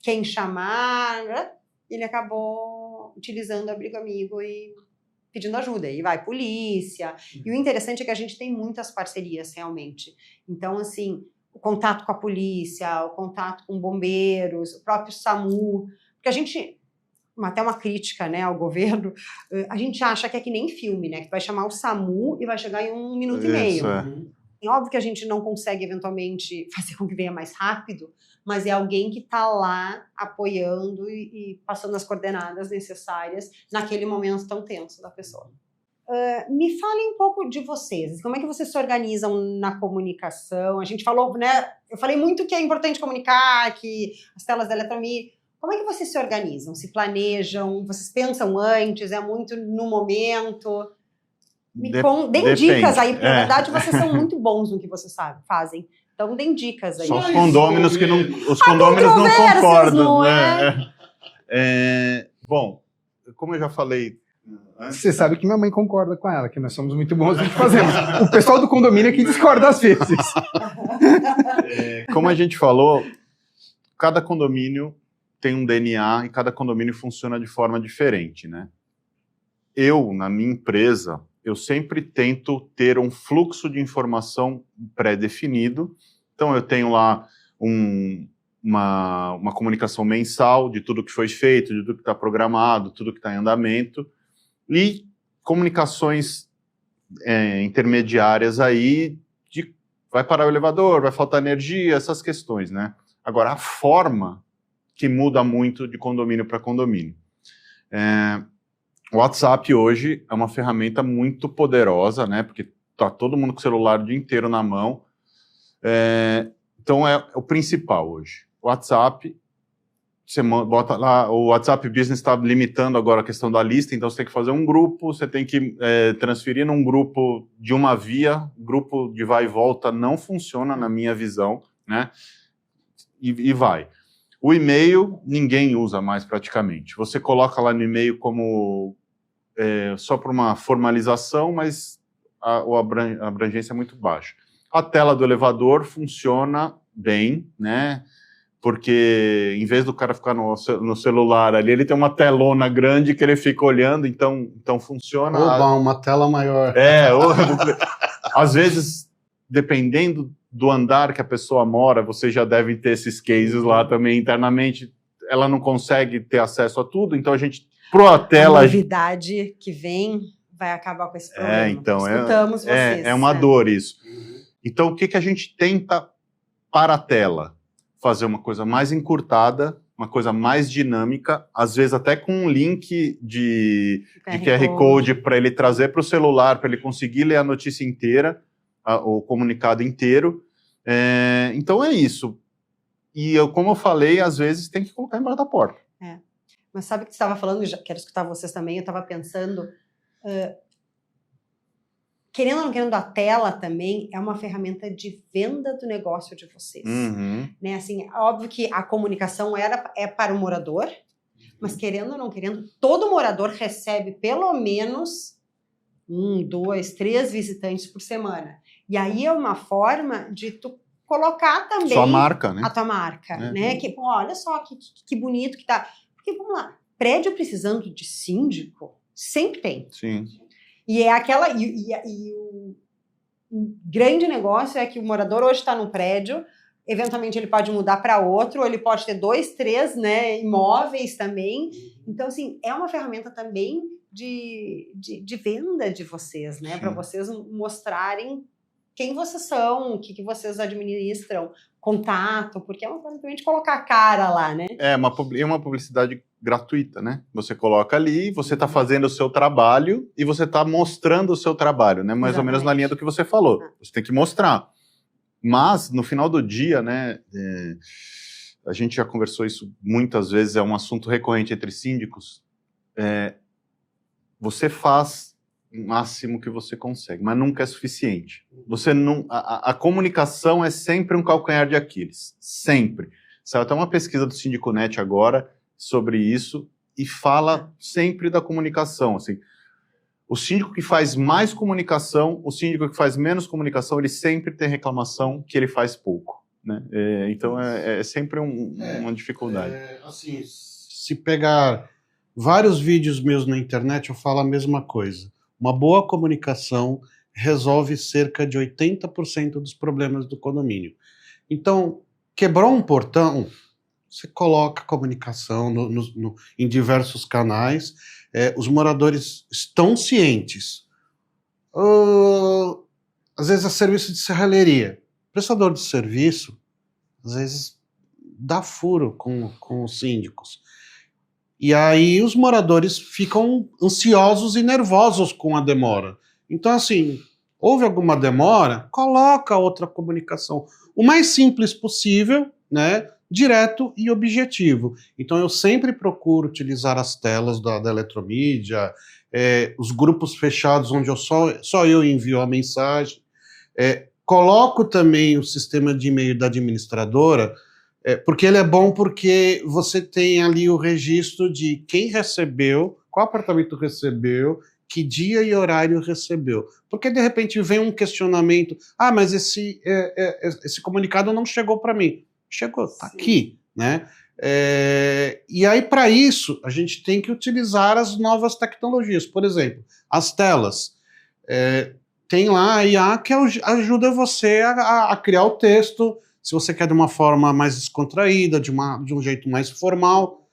quem chamar, né? Ele acabou utilizando o Abrigo Amigo e pedindo ajuda. E vai polícia. E o interessante é que a gente tem muitas parcerias, realmente. Então, assim, o contato com a polícia, o contato com bombeiros, o próprio SAMU. Porque a gente, até uma crítica, né, ao governo, a gente acha que é que nem filme, né? Que vai chamar o SAMU e vai chegar em 1 minuto e meio. É óbvio que a gente não consegue, eventualmente, fazer com que venha mais rápido, mas é alguém que está lá apoiando e passando as coordenadas necessárias naquele momento tão tenso da pessoa. Me falem um pouco de vocês. Como é que vocês se organizam na comunicação? A gente falou, né? Eu falei muito que é importante comunicar, que as telas da Eletromidia. Como é que vocês se organizam? Se planejam? Vocês pensam antes? É muito no momento? Deem dicas aí, porque na verdade vocês são muito bons no que vocês fazem. Então, deem dicas aí. Só os condôminos que não, os condôminos não concordam. Não Bom, como eu já falei... Você sabe que minha mãe concorda com ela, que nós somos muito bons no que fazemos. O pessoal do condomínio é que discorda às vezes. Como a gente falou, cada condomínio tem um DNA e cada condomínio funciona de forma diferente, né? Eu, na minha empresa, eu sempre tento ter um fluxo de informação pré-definido. Então, eu tenho lá uma comunicação mensal de tudo que foi feito, de tudo que está programado, tudo que está em andamento, e comunicações intermediárias aí, vai parar o elevador, vai faltar energia, essas questões, né? Agora, a forma que muda muito de condomínio para condomínio. O WhatsApp hoje é uma ferramenta muito poderosa, né? Porque tá todo mundo com o celular o dia inteiro na mão. Então é o principal hoje. O WhatsApp, você bota lá, o WhatsApp Business está limitando agora a questão da lista, então você tem que fazer um grupo, você tem que transferir num grupo de uma via, grupo de vai e volta não funciona na minha visão, né? E vai. O e-mail, ninguém usa mais praticamente. Você coloca lá no e-mail como só para uma formalização, mas a abrangência é muito baixa. A tela do elevador funciona bem, né? Porque em vez do cara ficar no celular ali, ele tem uma telona grande que ele fica olhando, então funciona. Oba, uma tela maior. Às vezes, dependendo do andar que a pessoa mora, você já deve ter esses cases lá também internamente, ela não consegue ter acesso a tudo, então a gente, pro tela... A novidade que vem vai acabar com esse problema. Então, escutamos vocês. É uma dor isso. Então, o que a gente tenta para a tela? Fazer uma coisa mais encurtada, uma coisa mais dinâmica, às vezes até com um link de QR Code para ele trazer para o celular, para ele conseguir ler a notícia inteira, o comunicado inteiro. Então é isso. E como eu falei, às vezes tem que colocar embaixo da porta. Mas sabe o que você estava falando? Já quero escutar vocês também. Eu estava pensando, querendo ou não querendo, a tela também é uma ferramenta de venda do negócio de vocês. Né? Assim, óbvio que a comunicação é para o morador, mas querendo ou não querendo, todo morador recebe pelo menos 1, 2, 3 visitantes por semana. E aí é uma forma de tu colocar também sua marca, né? A tua marca, né? Que, pô, olha só que bonito que tá. Porque, vamos lá, prédio precisando de síndico, sempre tem. Sim. E é aquela... E o grande negócio é que o morador hoje está num prédio, eventualmente ele pode mudar para outro, ou ele pode ter 2, 3, né, imóveis também. Então, assim, é uma ferramenta também de venda de vocês, né? Sim. Para vocês mostrarem quem vocês são, o que vocês administram, contato, porque é uma forma também de colocar a cara lá, né? É uma publicidade gratuita, né? Você coloca ali, você está fazendo o seu trabalho e você está mostrando o seu trabalho, né? Mais ou menos na linha do que você falou. Você tem que mostrar. Mas, no final do dia, né? A gente já conversou isso muitas vezes, é um assunto recorrente entre síndicos. Você faz o máximo que você consegue, mas nunca é suficiente. Você não, a comunicação é sempre um calcanhar de Aquiles, sempre. Saiu até uma pesquisa do Sindiconet agora sobre isso e fala sempre da comunicação. Assim, o síndico que faz mais comunicação, o síndico que faz menos comunicação, ele sempre tem reclamação que ele faz pouco, né? Então é sempre uma dificuldade. Assim, se pegar vários vídeos meus na internet, eu falo a mesma coisa. Uma boa comunicação resolve cerca de 80% dos problemas do condomínio. Então, quebrou um portão, você coloca comunicação em diversos canais, os moradores estão cientes. Às vezes é serviço de serralheria. Prestador de serviço, às vezes, dá furo com os síndicos. E aí os moradores ficam ansiosos e nervosos com a demora. Então, assim, houve alguma demora, coloca outra comunicação. O mais simples possível, né? Direto e objetivo. Então, eu sempre procuro utilizar as telas da Eletromídia, os grupos fechados onde só eu envio a mensagem. Coloco também o sistema de e-mail da administradora, porque ele é bom porque você tem ali o registro de quem recebeu, qual apartamento recebeu, que dia e horário recebeu. Porque, de repente, vem um questionamento, mas esse comunicado não chegou para mim. Chegou, está aqui, né? E aí, para isso, a gente tem que utilizar as novas tecnologias. Por exemplo, as telas. Tem lá a IA que ajuda você a criar o texto, se você quer de uma forma mais descontraída, de um jeito mais formal.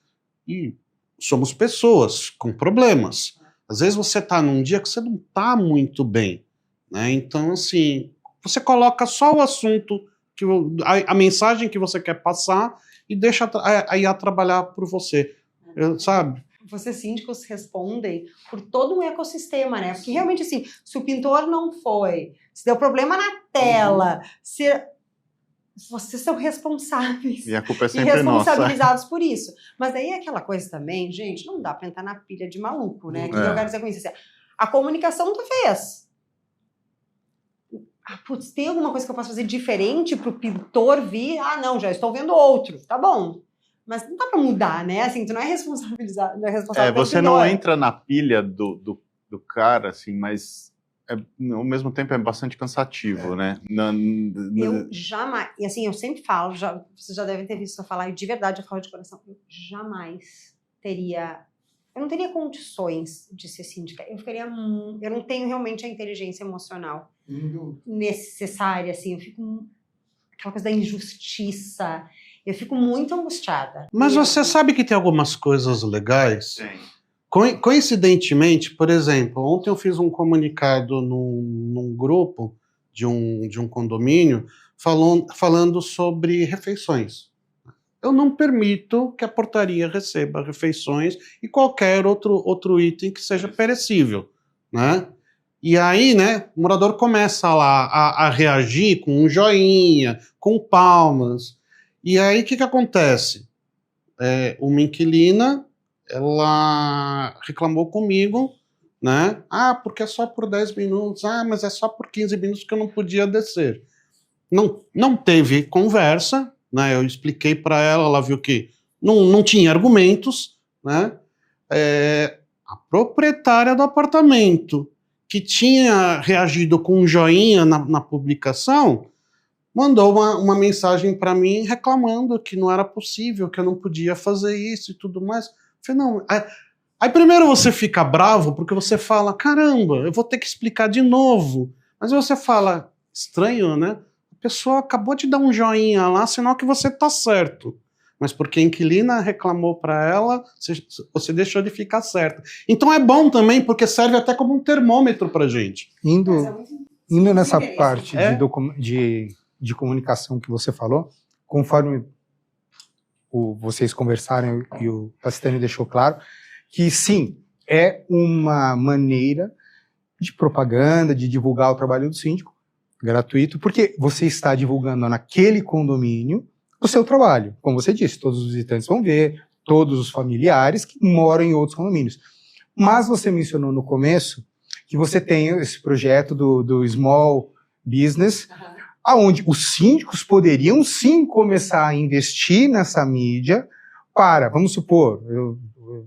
E somos pessoas com problemas. Às vezes você está num dia que você não está muito bem, né? Então, assim, você coloca só o assunto, a mensagem que você quer passar e deixa a IA trabalhar por você, sabe? Vocês síndicos respondem por todo um ecossistema, né? Porque realmente, assim, se o pintor não foi, se deu problema na tela, vocês são responsáveis. E a culpa é e sempre responsabilizados por isso. Mas daí é aquela coisa também, gente, não dá pra entrar na pilha de maluco, né? Que eu quero dizer com isso, assim, a comunicação tu fez. Putz, tem alguma coisa que eu posso fazer diferente pro pintor vir? Não, já estou vendo outro. Tá bom. Mas não dá pra mudar, né? Assim, tu não é responsabilizado, não é responsável pelo você pintor. não entra na pilha do cara, assim, mas ao mesmo tempo é bastante cansativo, né? Eu jamais, e assim, eu sempre falo, vocês já devem ter visto eu falar, e de verdade eu falo de coração, eu jamais eu não teria condições de ser síndica, eu não tenho realmente a inteligência emocional necessária, assim, eu fico, aquela coisa da injustiça, eu fico muito angustiada. Mas você sabe que tem algumas coisas legais? Sim. Coincidentemente, por exemplo, ontem eu fiz um comunicado num grupo de um condomínio falando sobre refeições. Eu não permito que a portaria receba refeições e qualquer outro item que seja perecível, né? E aí, né, o morador começa lá a reagir com um joinha, com palmas. E aí, o que acontece? Uma inquilina, ela reclamou comigo, né? Porque é só por 10 minutos. Mas é só por 15 minutos que eu não podia descer. Não teve conversa, né? Eu expliquei para ela viu que não tinha argumentos, né? A proprietária do apartamento, que tinha reagido com um joinha na publicação, mandou uma mensagem para mim reclamando que não era possível, que eu não podia fazer isso e tudo mais. Falei, não. Aí primeiro você fica bravo porque você fala, caramba, eu vou ter que explicar de novo. Mas você fala, estranho, né? A pessoa acabou de dar um joinha lá, sinal que você tá certo. mas porque a inquilina reclamou para ela, você deixou de ficar certa. Então é bom também, porque serve até como um termômetro para gente. Indo nessa parte de comunicação que você falou, conforme vocês conversaram e o Tacitani deixou claro, que sim, é uma maneira de propaganda, de divulgar o trabalho do síndico, gratuito, porque você está divulgando naquele condomínio o seu trabalho. Como você disse, todos os visitantes vão ver, todos os familiares que moram em outros condomínios. Mas você mencionou no começo que você tem esse projeto do Small Business, aonde os síndicos poderiam sim começar a investir nessa mídia para, vamos supor,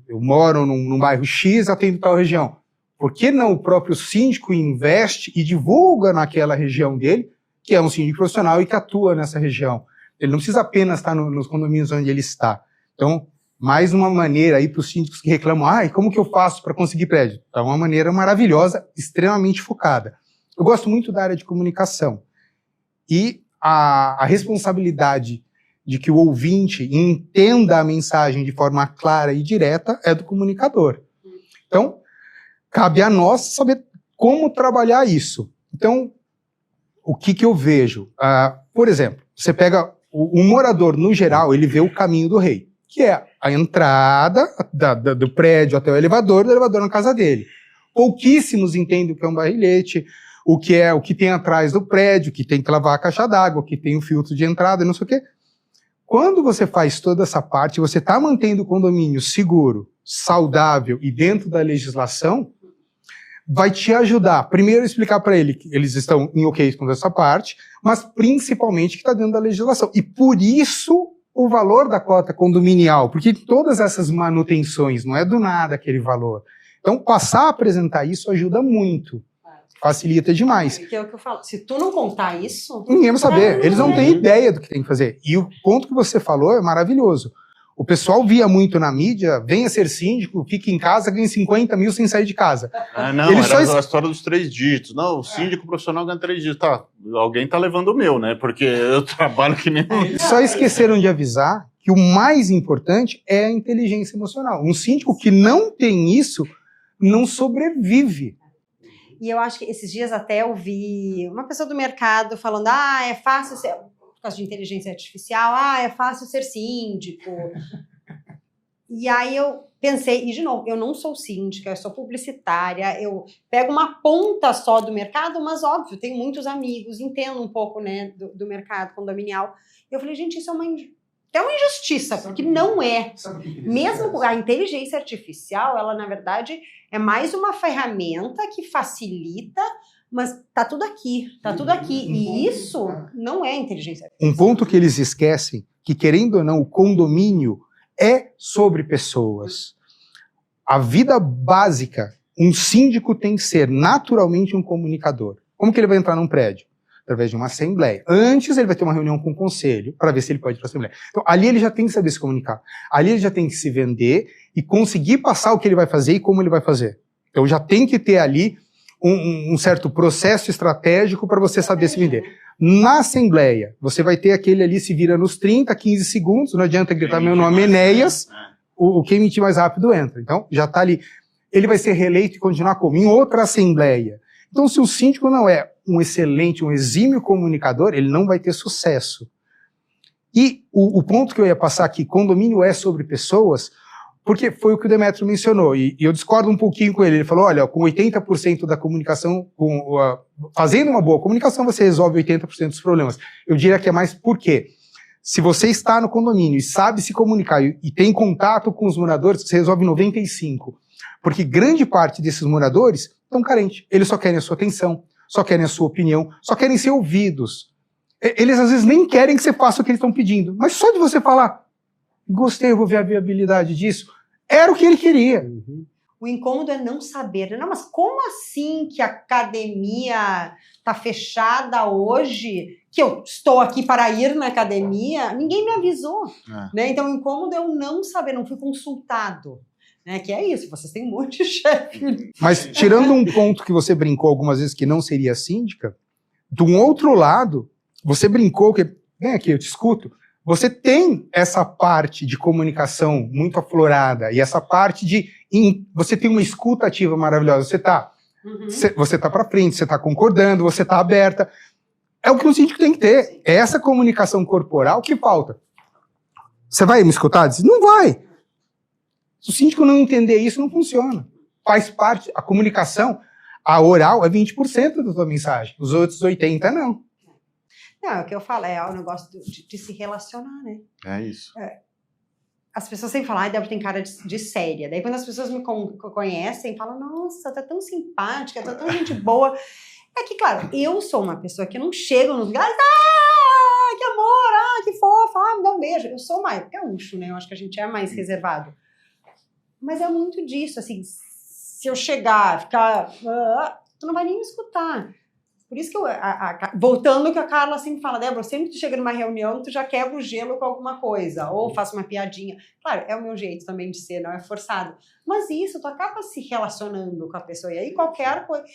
eu moro num bairro X, atendo tal região. Por que não o próprio síndico investe e divulga naquela região dele, que é um síndico profissional e que atua nessa região? Ele não precisa apenas estar nos condomínios onde ele está. Então, mais uma maneira aí para os síndicos que reclamam, e como que eu faço para conseguir prédio? É uma maneira maravilhosa, extremamente focada. Eu gosto muito da área de comunicação. E a responsabilidade de que o ouvinte entenda a mensagem de forma clara e direta é do comunicador. Então, cabe a nós saber como trabalhar isso. Então, o que eu vejo? Por exemplo, você pega o morador, no geral, ele vê o caminho do rei, que é a entrada do prédio até o elevador, do elevador na casa dele. Pouquíssimos entendem o que é um barrilhete, o que tem atrás do prédio, que tem que lavar a caixa d'água, que tem o filtro de entrada, não sei o quê. Quando você faz toda essa parte, você está mantendo o condomínio seguro, saudável e dentro da legislação, vai te ajudar, primeiro, a explicar para ele que eles estão em ok com essa parte, mas principalmente que está dentro da legislação. E por isso o valor da cota condominial, porque todas essas manutenções, não é do nada aquele valor. Então, passar a apresentar isso ajuda muito. Facilita demais. Que é o que eu falo. Se tu não contar isso... Ninguém vai saber. Eles não têm ideia do que tem que fazer. E o ponto que você falou é maravilhoso. O pessoal via muito na mídia, venha ser síndico, fique em casa, ganhe 50 mil sem sair de casa. Não, era a história dos 3 dígitos. Não, o síndico profissional ganha 3 dígitos. Tá, alguém tá levando o meu, né? Porque eu trabalho que nem... Só esqueceram de avisar que o mais importante é a inteligência emocional. Um síndico que não tem isso, não sobrevive. E eu acho que esses dias até eu vi uma pessoa do mercado falando, é fácil ser, por causa de inteligência artificial, é fácil ser síndico. E aí eu pensei, e de novo, eu não sou síndica, eu sou publicitária, eu pego uma ponta só do mercado, mas óbvio, tenho muitos amigos, entendo um pouco, né, do mercado condominial. Eu falei, gente, isso é uma injustiça, porque não é. Mesmo a inteligência artificial, ela, na verdade, é mais uma ferramenta que facilita, mas tá tudo aqui. E isso não é inteligência artificial. Um ponto que eles esquecem, que querendo ou não, o condomínio é sobre pessoas. A vida básica, um síndico tem que ser naturalmente um comunicador. Como que ele vai entrar num prédio? Através de uma assembleia. Antes ele vai ter uma reunião com o conselho para ver se ele pode ir para a assembleia. Então ali ele já tem que saber se comunicar. Ali ele já tem que se vender e conseguir passar o que ele vai fazer e como ele vai fazer. Então já tem que ter ali um certo processo estratégico para você saber se vender. Na assembleia, você vai ter aquele ali se vira nos 30, 15 segundos, não adianta gritar meu nome Enéas, quem emitir mais rápido entra. Então já está ali. Ele vai ser reeleito e continuar como? Em outra assembleia. Então se o síndico não é um excelente, um exímio comunicador, ele não vai ter sucesso. E o ponto que eu ia passar aqui, condomínio é sobre pessoas, porque foi o que o Demetrio mencionou, e eu discordo um pouquinho com ele. Ele falou, olha, com 80% da comunicação, fazendo uma boa comunicação, você resolve 80% dos problemas. Eu diria que é mais por quê? Se você está no condomínio e sabe se comunicar e tem contato com os moradores, você resolve 95%. Porque grande parte desses moradores estão carentes. Eles só querem a sua atenção, só querem a sua opinião, só querem ser ouvidos. Eles às vezes nem querem que você faça o que eles estão pedindo, mas só de você falar, gostei, eu vou ver a viabilidade disso, era o que ele queria. O incômodo é não saber. Não, mas como assim que a academia está fechada hoje, que eu estou aqui para ir na academia? Ninguém me avisou. Né? Então o incômodo é o não saber, não fui consultado. Né, que é isso, vocês têm um monte de chefe. Mas tirando um ponto que você brincou algumas vezes que não seria síndica, de um outro lado, você brincou que, vem aqui, eu te escuto, você tem essa parte de comunicação muito aflorada e essa parte de... Você tem uma escuta ativa maravilhosa. Você tá para frente, você tá concordando, você tá aberta. É o que um síndico tem que ter. É essa comunicação corporal que falta. Você vai me escutar? Diz, não vai. Se o síndico não entender isso, não funciona. Faz parte, a comunicação, a oral é 20% da tua mensagem. Os outros 80% não. Não, é o que eu falo, é o negócio de se relacionar, né? É isso. As pessoas sempre falam, Débora tem cara de séria. Daí quando as pessoas me conhecem, falam, nossa, tá tão simpática, tá tão gente boa. É que, claro, eu sou uma pessoa que não chego nos lugares, que amor, que fofa, me dá um beijo. Eu sou mais gaúcho, né? Eu acho que a gente é mais reservado. Mas é muito disso, assim, se eu chegar, ficar, tu não vai nem me escutar. Por isso que voltando ao que a Carla sempre fala, Débora, sempre que tu chega numa reunião, tu já quebra o gelo com alguma coisa, ou faça uma piadinha. Claro, é o meu jeito também de ser, não é forçado. Mas isso, tu acaba se relacionando com a pessoa, e aí qualquer coisa...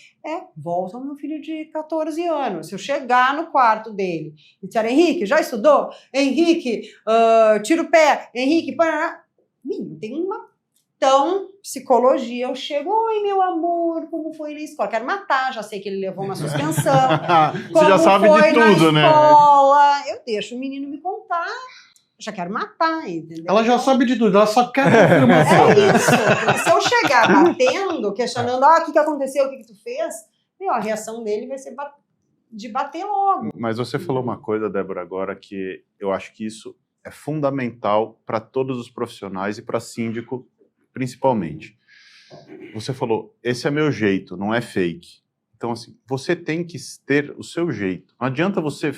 volta ao meu filho de 14 anos. Se eu chegar no quarto dele e disser, Henrique, já estudou? Henrique, tira o pé. Henrique, tem uma... Então, psicologia, eu chego, oi, meu amor, como foi na escola? Quero matar, já sei que ele levou uma suspensão. Você já sabe de tudo, né? Escola. Eu deixo o menino me contar, já quero matar, entendeu? Ela já sabe de tudo, ela só quer confirmação. É isso, porque se eu chegar batendo, questionando, o que aconteceu, o que tu fez, a reação dele vai ser de bater logo. Mas você falou uma coisa, Débora, agora, que eu acho que isso é fundamental para todos os profissionais e para síndico, principalmente. Você falou, esse é meu jeito, não é fake. Então, assim, você tem que ter o seu jeito. Não adianta você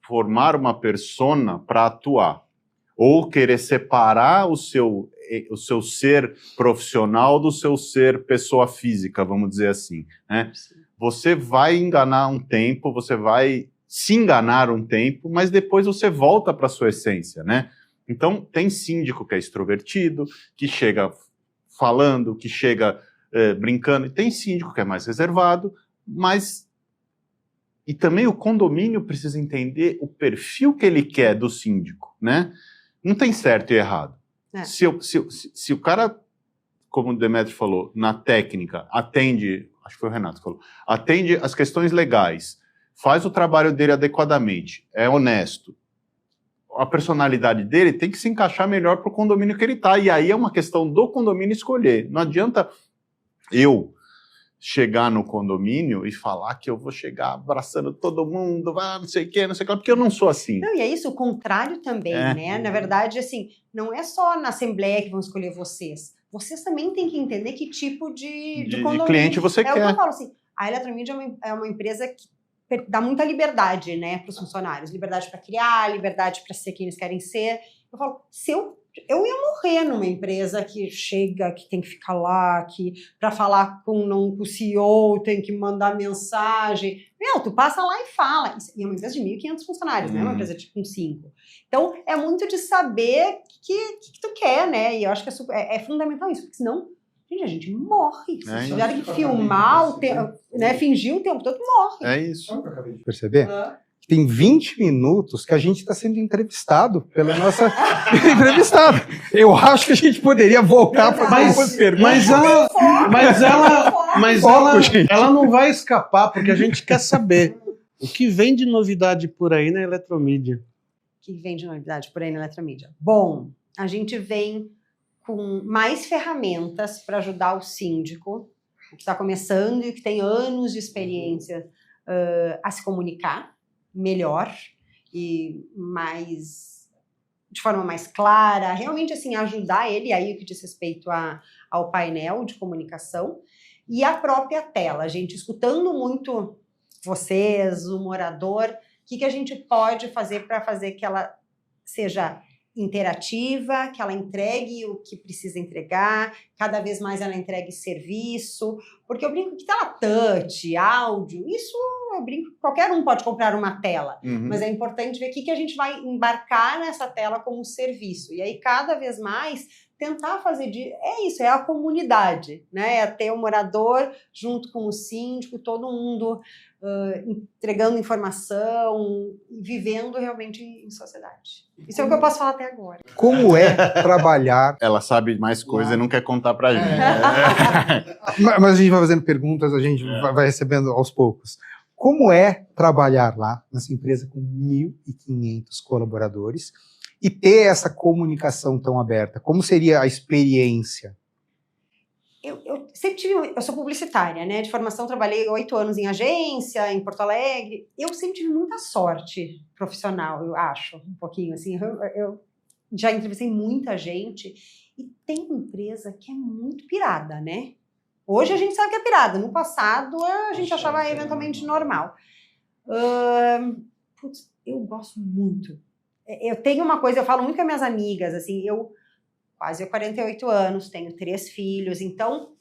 formar uma persona para atuar, ou querer separar o seu ser profissional do seu ser pessoa física, vamos dizer assim, né? Você vai enganar um tempo, você vai se enganar um tempo, mas depois você volta para a sua essência, né? Então, tem síndico que é extrovertido, que chega falando, que chega brincando, e tem síndico que é mais reservado, mas... E também o condomínio precisa entender o perfil que ele quer do síndico, né? Não tem certo e errado. Se o cara, como o Demetrio falou, na técnica, atende, acho que foi o Renato que falou, atende as questões legais, faz o trabalho dele adequadamente, é honesto, a personalidade dele tem que se encaixar melhor para o condomínio que ele está. E aí é uma questão do condomínio escolher. Não adianta eu chegar no condomínio e falar que eu vou chegar abraçando todo mundo, não sei o que, porque eu não sou assim. Não, e é isso, o contrário também, né? Na verdade, assim, não é só na assembleia que vão escolher vocês. Vocês também têm que entender que tipo de condomínio. De cliente você quer. É o que eu falo, assim, a Eletromídia é uma empresa que dá muita liberdade, né, para os funcionários. Liberdade para criar, liberdade para ser quem eles querem ser. Eu falo, se eu ia morrer numa empresa que chega, que tem que ficar lá, que para falar com o CEO tem que mandar mensagem. Tu passa lá e fala. E é uma empresa de 1.500 funcionários, né? Uma empresa com 5. Então, é muito de saber o que tu quer, né? E eu acho que é fundamental isso, porque senão... Gente, a gente morre. Se tiverem que filmar, fingir o tempo todo, morre. É isso. Sabe o que eu acabei de perceber? Tem 20 minutos que a gente está sendo entrevistado pela nossa entrevistada. Eu acho que a gente poderia voltar para fazer algumas perguntas. Mas ela não vai escapar, porque a gente quer saber o que vem de novidade por aí na Eletromídia. O que vem de novidade por aí na Eletromídia? Bom, a gente vem com mais ferramentas para ajudar o síndico, que está começando e que tem anos de experiência, a se comunicar melhor e de forma mais clara, realmente assim, ajudar ele aí o que diz respeito ao painel de comunicação e a própria tela. A gente escutando muito vocês, o morador, o que a gente pode fazer para fazer que ela seja interativa, que ela entregue o que precisa entregar, cada vez mais ela entregue serviço, porque eu brinco que tela touch, áudio, isso eu brinco, qualquer um pode comprar uma tela, mas é importante ver o que a gente vai embarcar nessa tela como serviço. E aí, cada vez mais, tentar fazer isso, é a comunidade, né? É ter o morador junto com o síndico, todo mundo entregando informação, vivendo realmente em sociedade. Isso é o que eu posso falar até agora. Como é trabalhar... Ela sabe mais coisa e não quer contar pra gente. Mas a gente vai fazendo perguntas, a gente vai recebendo aos poucos. Como é trabalhar lá, nessa empresa com 1.500 colaboradores, e ter essa comunicação tão aberta? Como seria a experiência? Eu sempre tive... Eu sou publicitária, né? De formação, trabalhei 8 anos em agência, em Porto Alegre. Eu sempre tive muita sorte profissional, eu acho, um pouquinho, assim. Eu já entrevistei muita gente e tem uma empresa que é muito pirada, né? Hoje a gente sabe que é pirada. No passado, a gente achava eventualmente normal. Eu gosto muito. Eu tenho uma coisa, eu falo muito com as minhas amigas, assim, eu quase 48 anos, tenho 3 filhos, então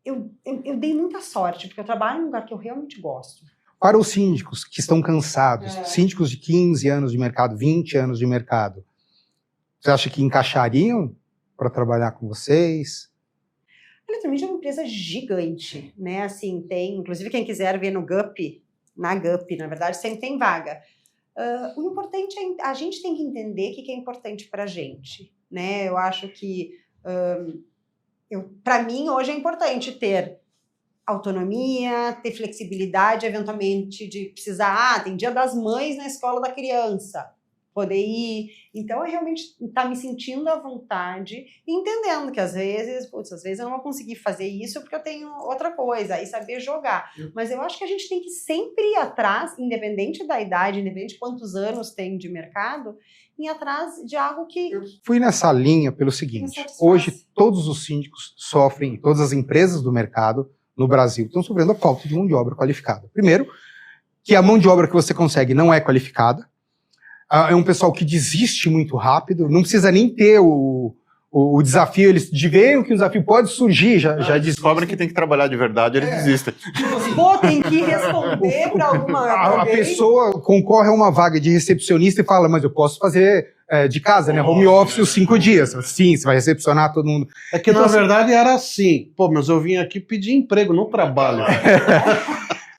eu dei muita sorte, porque eu trabalho num lugar que eu realmente gosto. Para os síndicos que estão cansados, síndicos de 15 anos de mercado, 20 anos de mercado, você acha que encaixariam para trabalhar com vocês? A Eletromídia é uma empresa gigante, né? Assim, tem, inclusive quem quiser ver no GUP, na GUP, na verdade, sempre tem vaga. O importante é, a gente tem que entender o que é importante para a gente, né? Eu acho que, para mim, hoje é importante ter autonomia, ter flexibilidade, eventualmente, de precisar, tem Dia das Mães na escola da criança, poder ir. Então, eu realmente estar me sentindo à vontade e entendendo que às vezes eu não vou conseguir fazer isso porque eu tenho outra coisa, e saber jogar. Mas eu acho que a gente tem que sempre ir atrás, independente da idade, independente de quantos anos tem de mercado, ir atrás de algo que... Eu fui nessa linha pelo seguinte, hoje todos os síndicos sofrem, todas as empresas do mercado no Brasil estão sofrendo a falta de mão de obra qualificada. Primeiro, que a mão de obra que você consegue não é qualificada, é um pessoal que desiste muito rápido, não precisa nem ter o desafio, eles veem que o desafio pode surgir, já descobrem que tem que trabalhar de verdade, eles desistem. Pô, tem que responder para alguma... A pessoa concorre a uma vaga de recepcionista e fala, mas eu posso fazer de casa, né? Home office os 5 dias. Sim, você vai recepcionar todo mundo. É que, então, na verdade, era assim. Pô, mas eu vim aqui pedir emprego, não trabalho.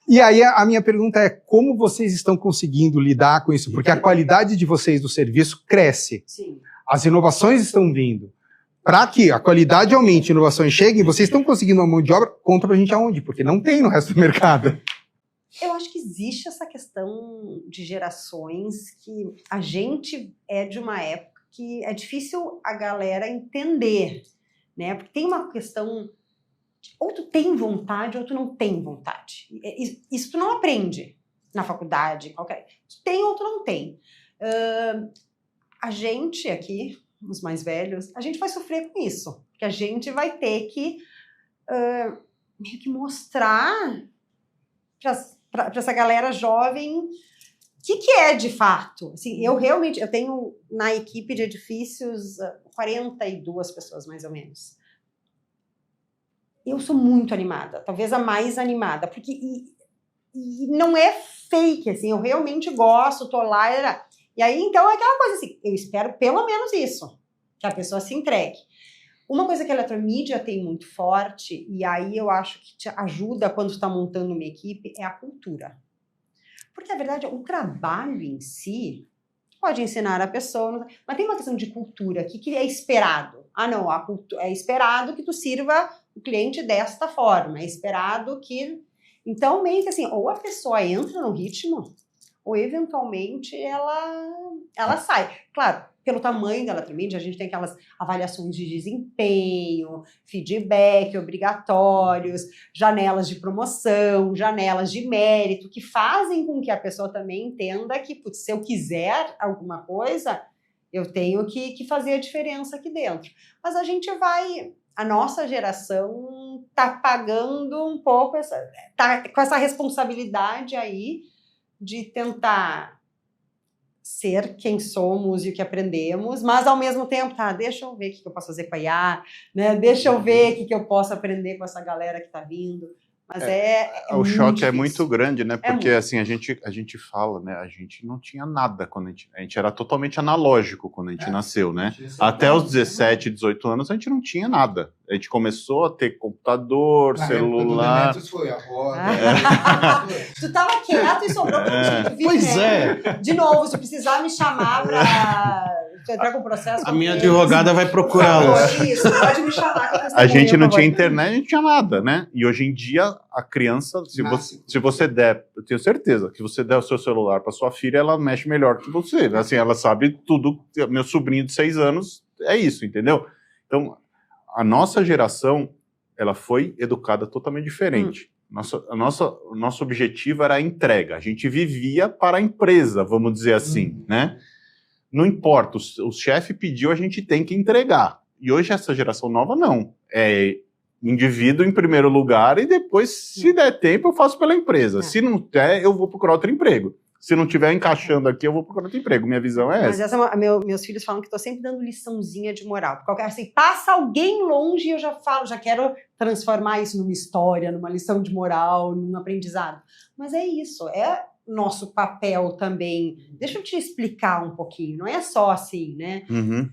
E aí a minha pergunta é, como vocês estão conseguindo lidar com isso? Porque a qualidade de vocês do serviço cresce. Sim. As inovações estão vindo. Para que a qualidade aumente, inovações cheguem, vocês estão conseguindo uma mão de obra, conta pra gente aonde, porque não tem no resto do mercado. Eu acho que existe essa questão de gerações que a gente é de uma época que é difícil a galera entender, né? Porque tem uma questão... Ou tu tem vontade ou tu não tem vontade. Isso tu não aprende na faculdade, qualquer. Tu tem ou tu não tem. A gente aqui, os mais velhos, a gente vai sofrer com isso. Porque a gente vai ter que meio que mostrar para essa galera jovem o que é de fato. Assim, eu tenho na equipe de edifícios 42 pessoas, mais ou menos. Eu sou muito animada, talvez a mais animada, porque e não é fake, assim, eu realmente gosto, tô lá, e aí então é aquela coisa assim, eu espero pelo menos isso, que a pessoa se entregue. Uma coisa que a Eletromídia tem muito forte, e aí eu acho que te ajuda quando tu tá montando uma equipe, é a cultura. Porque, na verdade, o trabalho em si pode ensinar a pessoa, mas tem uma questão de cultura, o que é esperado? Ah, não, é esperado que tu sirva o cliente desta forma, é esperado que... Então, meio que assim, ou a pessoa entra no ritmo, ou eventualmente ela sai. Claro, pelo tamanho da Eletromídia, a gente tem aquelas avaliações de desempenho, feedback obrigatórios, janelas de promoção, janelas de mérito, que fazem com que a pessoa também entenda que, putz, se eu quiser alguma coisa, eu tenho que fazer a diferença aqui dentro. Mas a gente a nossa geração tá pagando um pouco, tá com essa responsabilidade aí de tentar ser quem somos e o que aprendemos, mas ao mesmo tempo, deixa eu ver o que eu posso fazer com a IA, né? Deixa eu ver o que eu posso aprender com essa galera que tá vindo. Mas O choque muito é muito grande, né? Porque muito. assim, a gente fala, né? A gente não tinha nada quando a gente era totalmente analógico quando a gente nasceu, né? Até os 17, 18 anos a gente não tinha nada. A gente começou a ter computador, celular. Foi a roda. Tu tava quieto e sobrou pra ti. Pois é. De novo, se precisar me chamar pra entrar com o processo... A minha advogada vai procurá-los. Isso, pode me chamar. Que eu A gente não por tinha favor. internet, a gente não tinha nada, né? E hoje em dia, a criança, se você der, eu tenho certeza, que você der o seu celular para sua filha, ela mexe melhor que você. Assim, ela sabe tudo. Meu sobrinho de 6 anos é isso, entendeu? Então, a nossa geração, ela foi educada totalmente diferente. O nosso objetivo era a entrega. A gente vivia para a empresa, vamos dizer assim, né? Não importa, o chefe pediu, a gente tem que entregar. E hoje essa geração nova não. É indivíduo em primeiro lugar e depois, se der tempo, eu faço pela empresa. Se não der, eu vou procurar outro emprego. Se não estiver encaixando aqui, eu vou procurar outro emprego. Minha visão é Mas essa. meus filhos falam que estou sempre dando liçãozinha de moral. Porque assim, passa alguém longe e eu já falo, já quero transformar isso numa história, numa lição de moral, num aprendizado. Mas é isso, é nosso papel também. Deixa eu te explicar um pouquinho. Não é só assim, né? Uhum.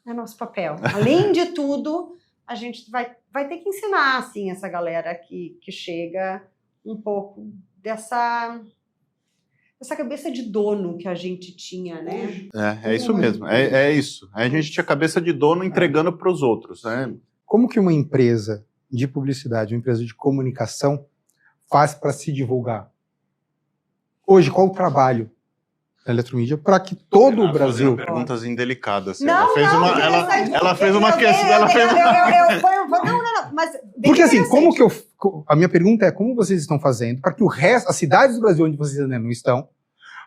É nosso papel. Além de tudo, a gente vai ter que ensinar assim, essa galera que chega um pouco dessa cabeça de dono que a gente tinha, né? É isso mesmo. É isso. A gente tinha cabeça de dono entregando para os outros, né? Como que uma empresa de publicidade, uma empresa de comunicação faz para se divulgar? Hoje, qual o trabalho da Eletromídia para que todo o Brasil... Perguntas indelicadas. Não, Ela fez uma questão. Mas Porque assim, como que a minha pergunta é como vocês estão fazendo para que o resto, as cidades do Brasil onde vocês ainda não estão,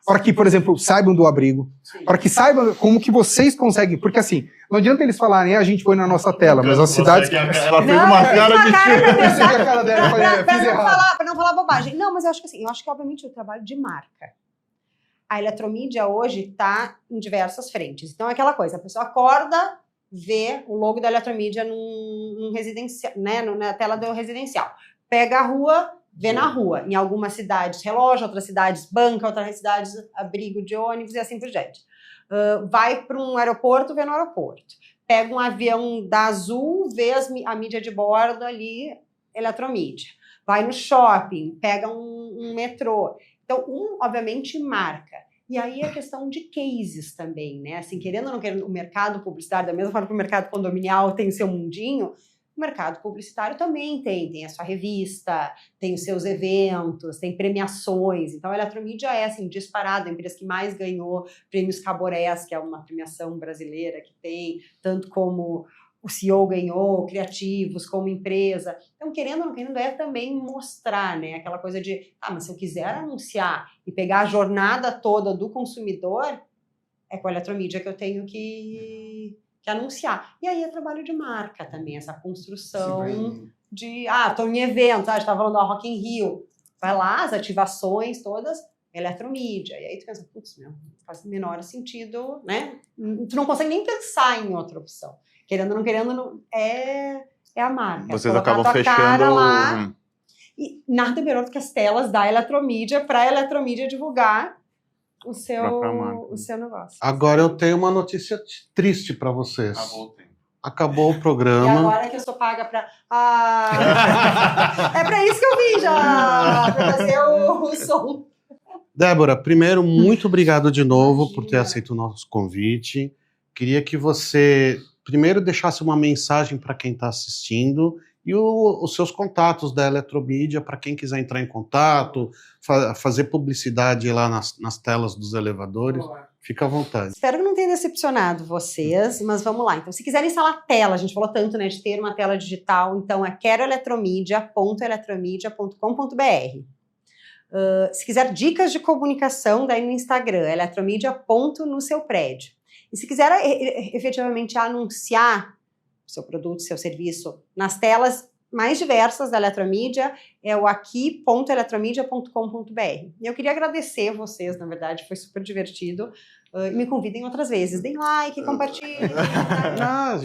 para que, por exemplo, saibam do abrigo, para que saibam como que vocês conseguem, porque assim, não adianta eles falarem, a gente põe na nossa tela, mas as cidades... Ela fez uma cara de para não falar bobagem. Não, mas eu acho que obviamente o trabalho de marca. A Eletromídia hoje está em diversas frentes. Então é aquela coisa, a pessoa acorda, vê o logo da Eletromídia num residencial, né, na tela do residencial. Pega a rua, vê na rua. Em algumas cidades relógio, outras cidades banca, outras cidades abrigo de ônibus e assim por diante. Vai para um aeroporto, vê no aeroporto. Pega um avião da Azul, vê a mídia de bordo ali, Eletromídia. Vai no shopping, pega um metrô. Então, obviamente, marca. E aí a questão de cases também, né? Assim, querendo ou não querendo, o mercado publicitário, da mesma forma que o mercado condominial tem o seu mundinho, o mercado publicitário também tem a sua revista, tem os seus eventos, tem premiações. Então, a Eletromídia é, assim, disparada, a empresa que mais ganhou prêmios Caborés, que é uma premiação brasileira que tem, tanto como o CEO ganhou, criativos, como empresa. Então, querendo ou não querendo, é também mostrar, né? Aquela coisa de, mas se eu quiser anunciar e pegar a jornada toda do consumidor, é com a Eletromídia que eu tenho que anunciar. E aí é trabalho de marca também, essa construção de, estou em evento, a gente estava falando da Rock in Rio, vai lá, as ativações todas, Eletromídia. E aí tu pensa, putz, faz o menor sentido, né? Tu não consegue nem pensar em outra opção. Querendo ou não querendo, é a marca. Vocês acabam fechando lá. E nada melhor do que as telas da Eletromídia para a Eletromídia divulgar o seu negócio. Agora eu tenho uma notícia triste para vocês. Acabou o programa. E agora que eu sou paga para... é para isso que eu vim já, para fazer o som. Débora, primeiro, muito obrigado de novo por ter aceito o nosso convite. Queria que você... primeiro deixasse uma mensagem para quem está assistindo e os seus contatos da Eletromídia para quem quiser entrar em contato, fazer publicidade lá nas telas dos elevadores. Boa. Fica à vontade. Espero que não tenha decepcionado vocês, mas vamos lá. Então, se quiserem instalar tela, a gente falou tanto, né, de ter uma tela digital, então é queroeletromedia.eletromedia.com.br. Se quiser dicas de comunicação, daí no Instagram, eletromedia.no-seu-prédio. E se quiser efetivamente anunciar seu produto, seu serviço nas telas, mais diversas da Eletromídia, é o aqui.eletromidia.com.br. E eu queria agradecer vocês, na verdade, foi super divertido. Me convidem outras vezes. Deem like, compartilhem.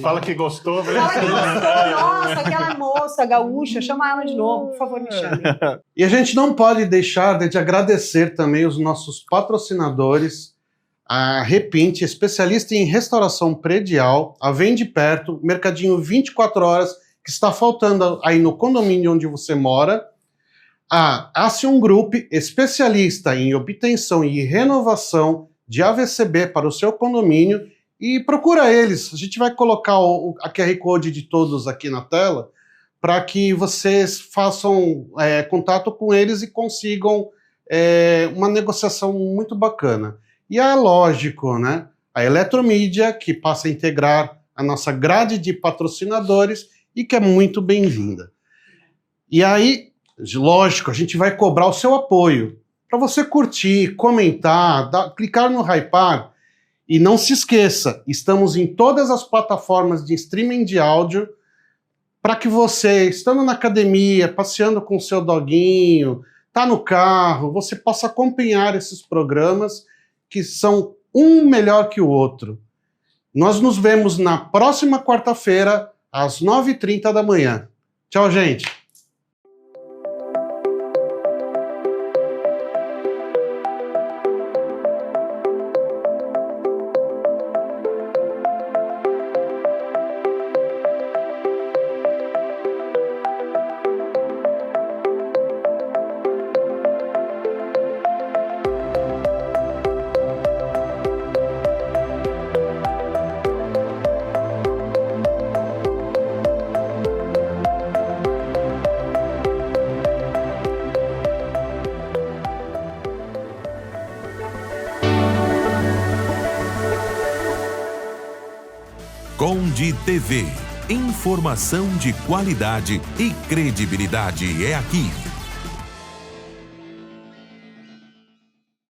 Fala que gostou. Fala que gostou. Nossa, aquela moça gaúcha, chama ela de novo, por favor, me chame. E a gente não pode deixar de agradecer também os nossos patrocinadores, a Repinte, especialista em restauração predial, a Vende Perto, Mercadinho 24 horas, que está faltando aí no condomínio onde você mora, a Acion Group, especialista em obtenção e renovação de AVCB para o seu condomínio, e procura eles. A gente vai colocar a QR Code de todos aqui na tela, para que vocês façam contato com eles e consigam uma negociação muito bacana. E é lógico, né? A Eletromídia, que passa a integrar a nossa grade de patrocinadores e que é muito bem-vinda. E aí, lógico, a gente vai cobrar o seu apoio para você curtir, comentar, clicar no hypar. E não se esqueça, estamos em todas as plataformas de streaming de áudio para que você, estando na academia, passeando com o seu doguinho, tá no carro, você possa acompanhar esses programas que são um melhor que o outro. Nós nos vemos na próxima quarta-feira, às 9h30 da manhã. Tchau, gente! Conde TV. Informação de qualidade e credibilidade é aqui.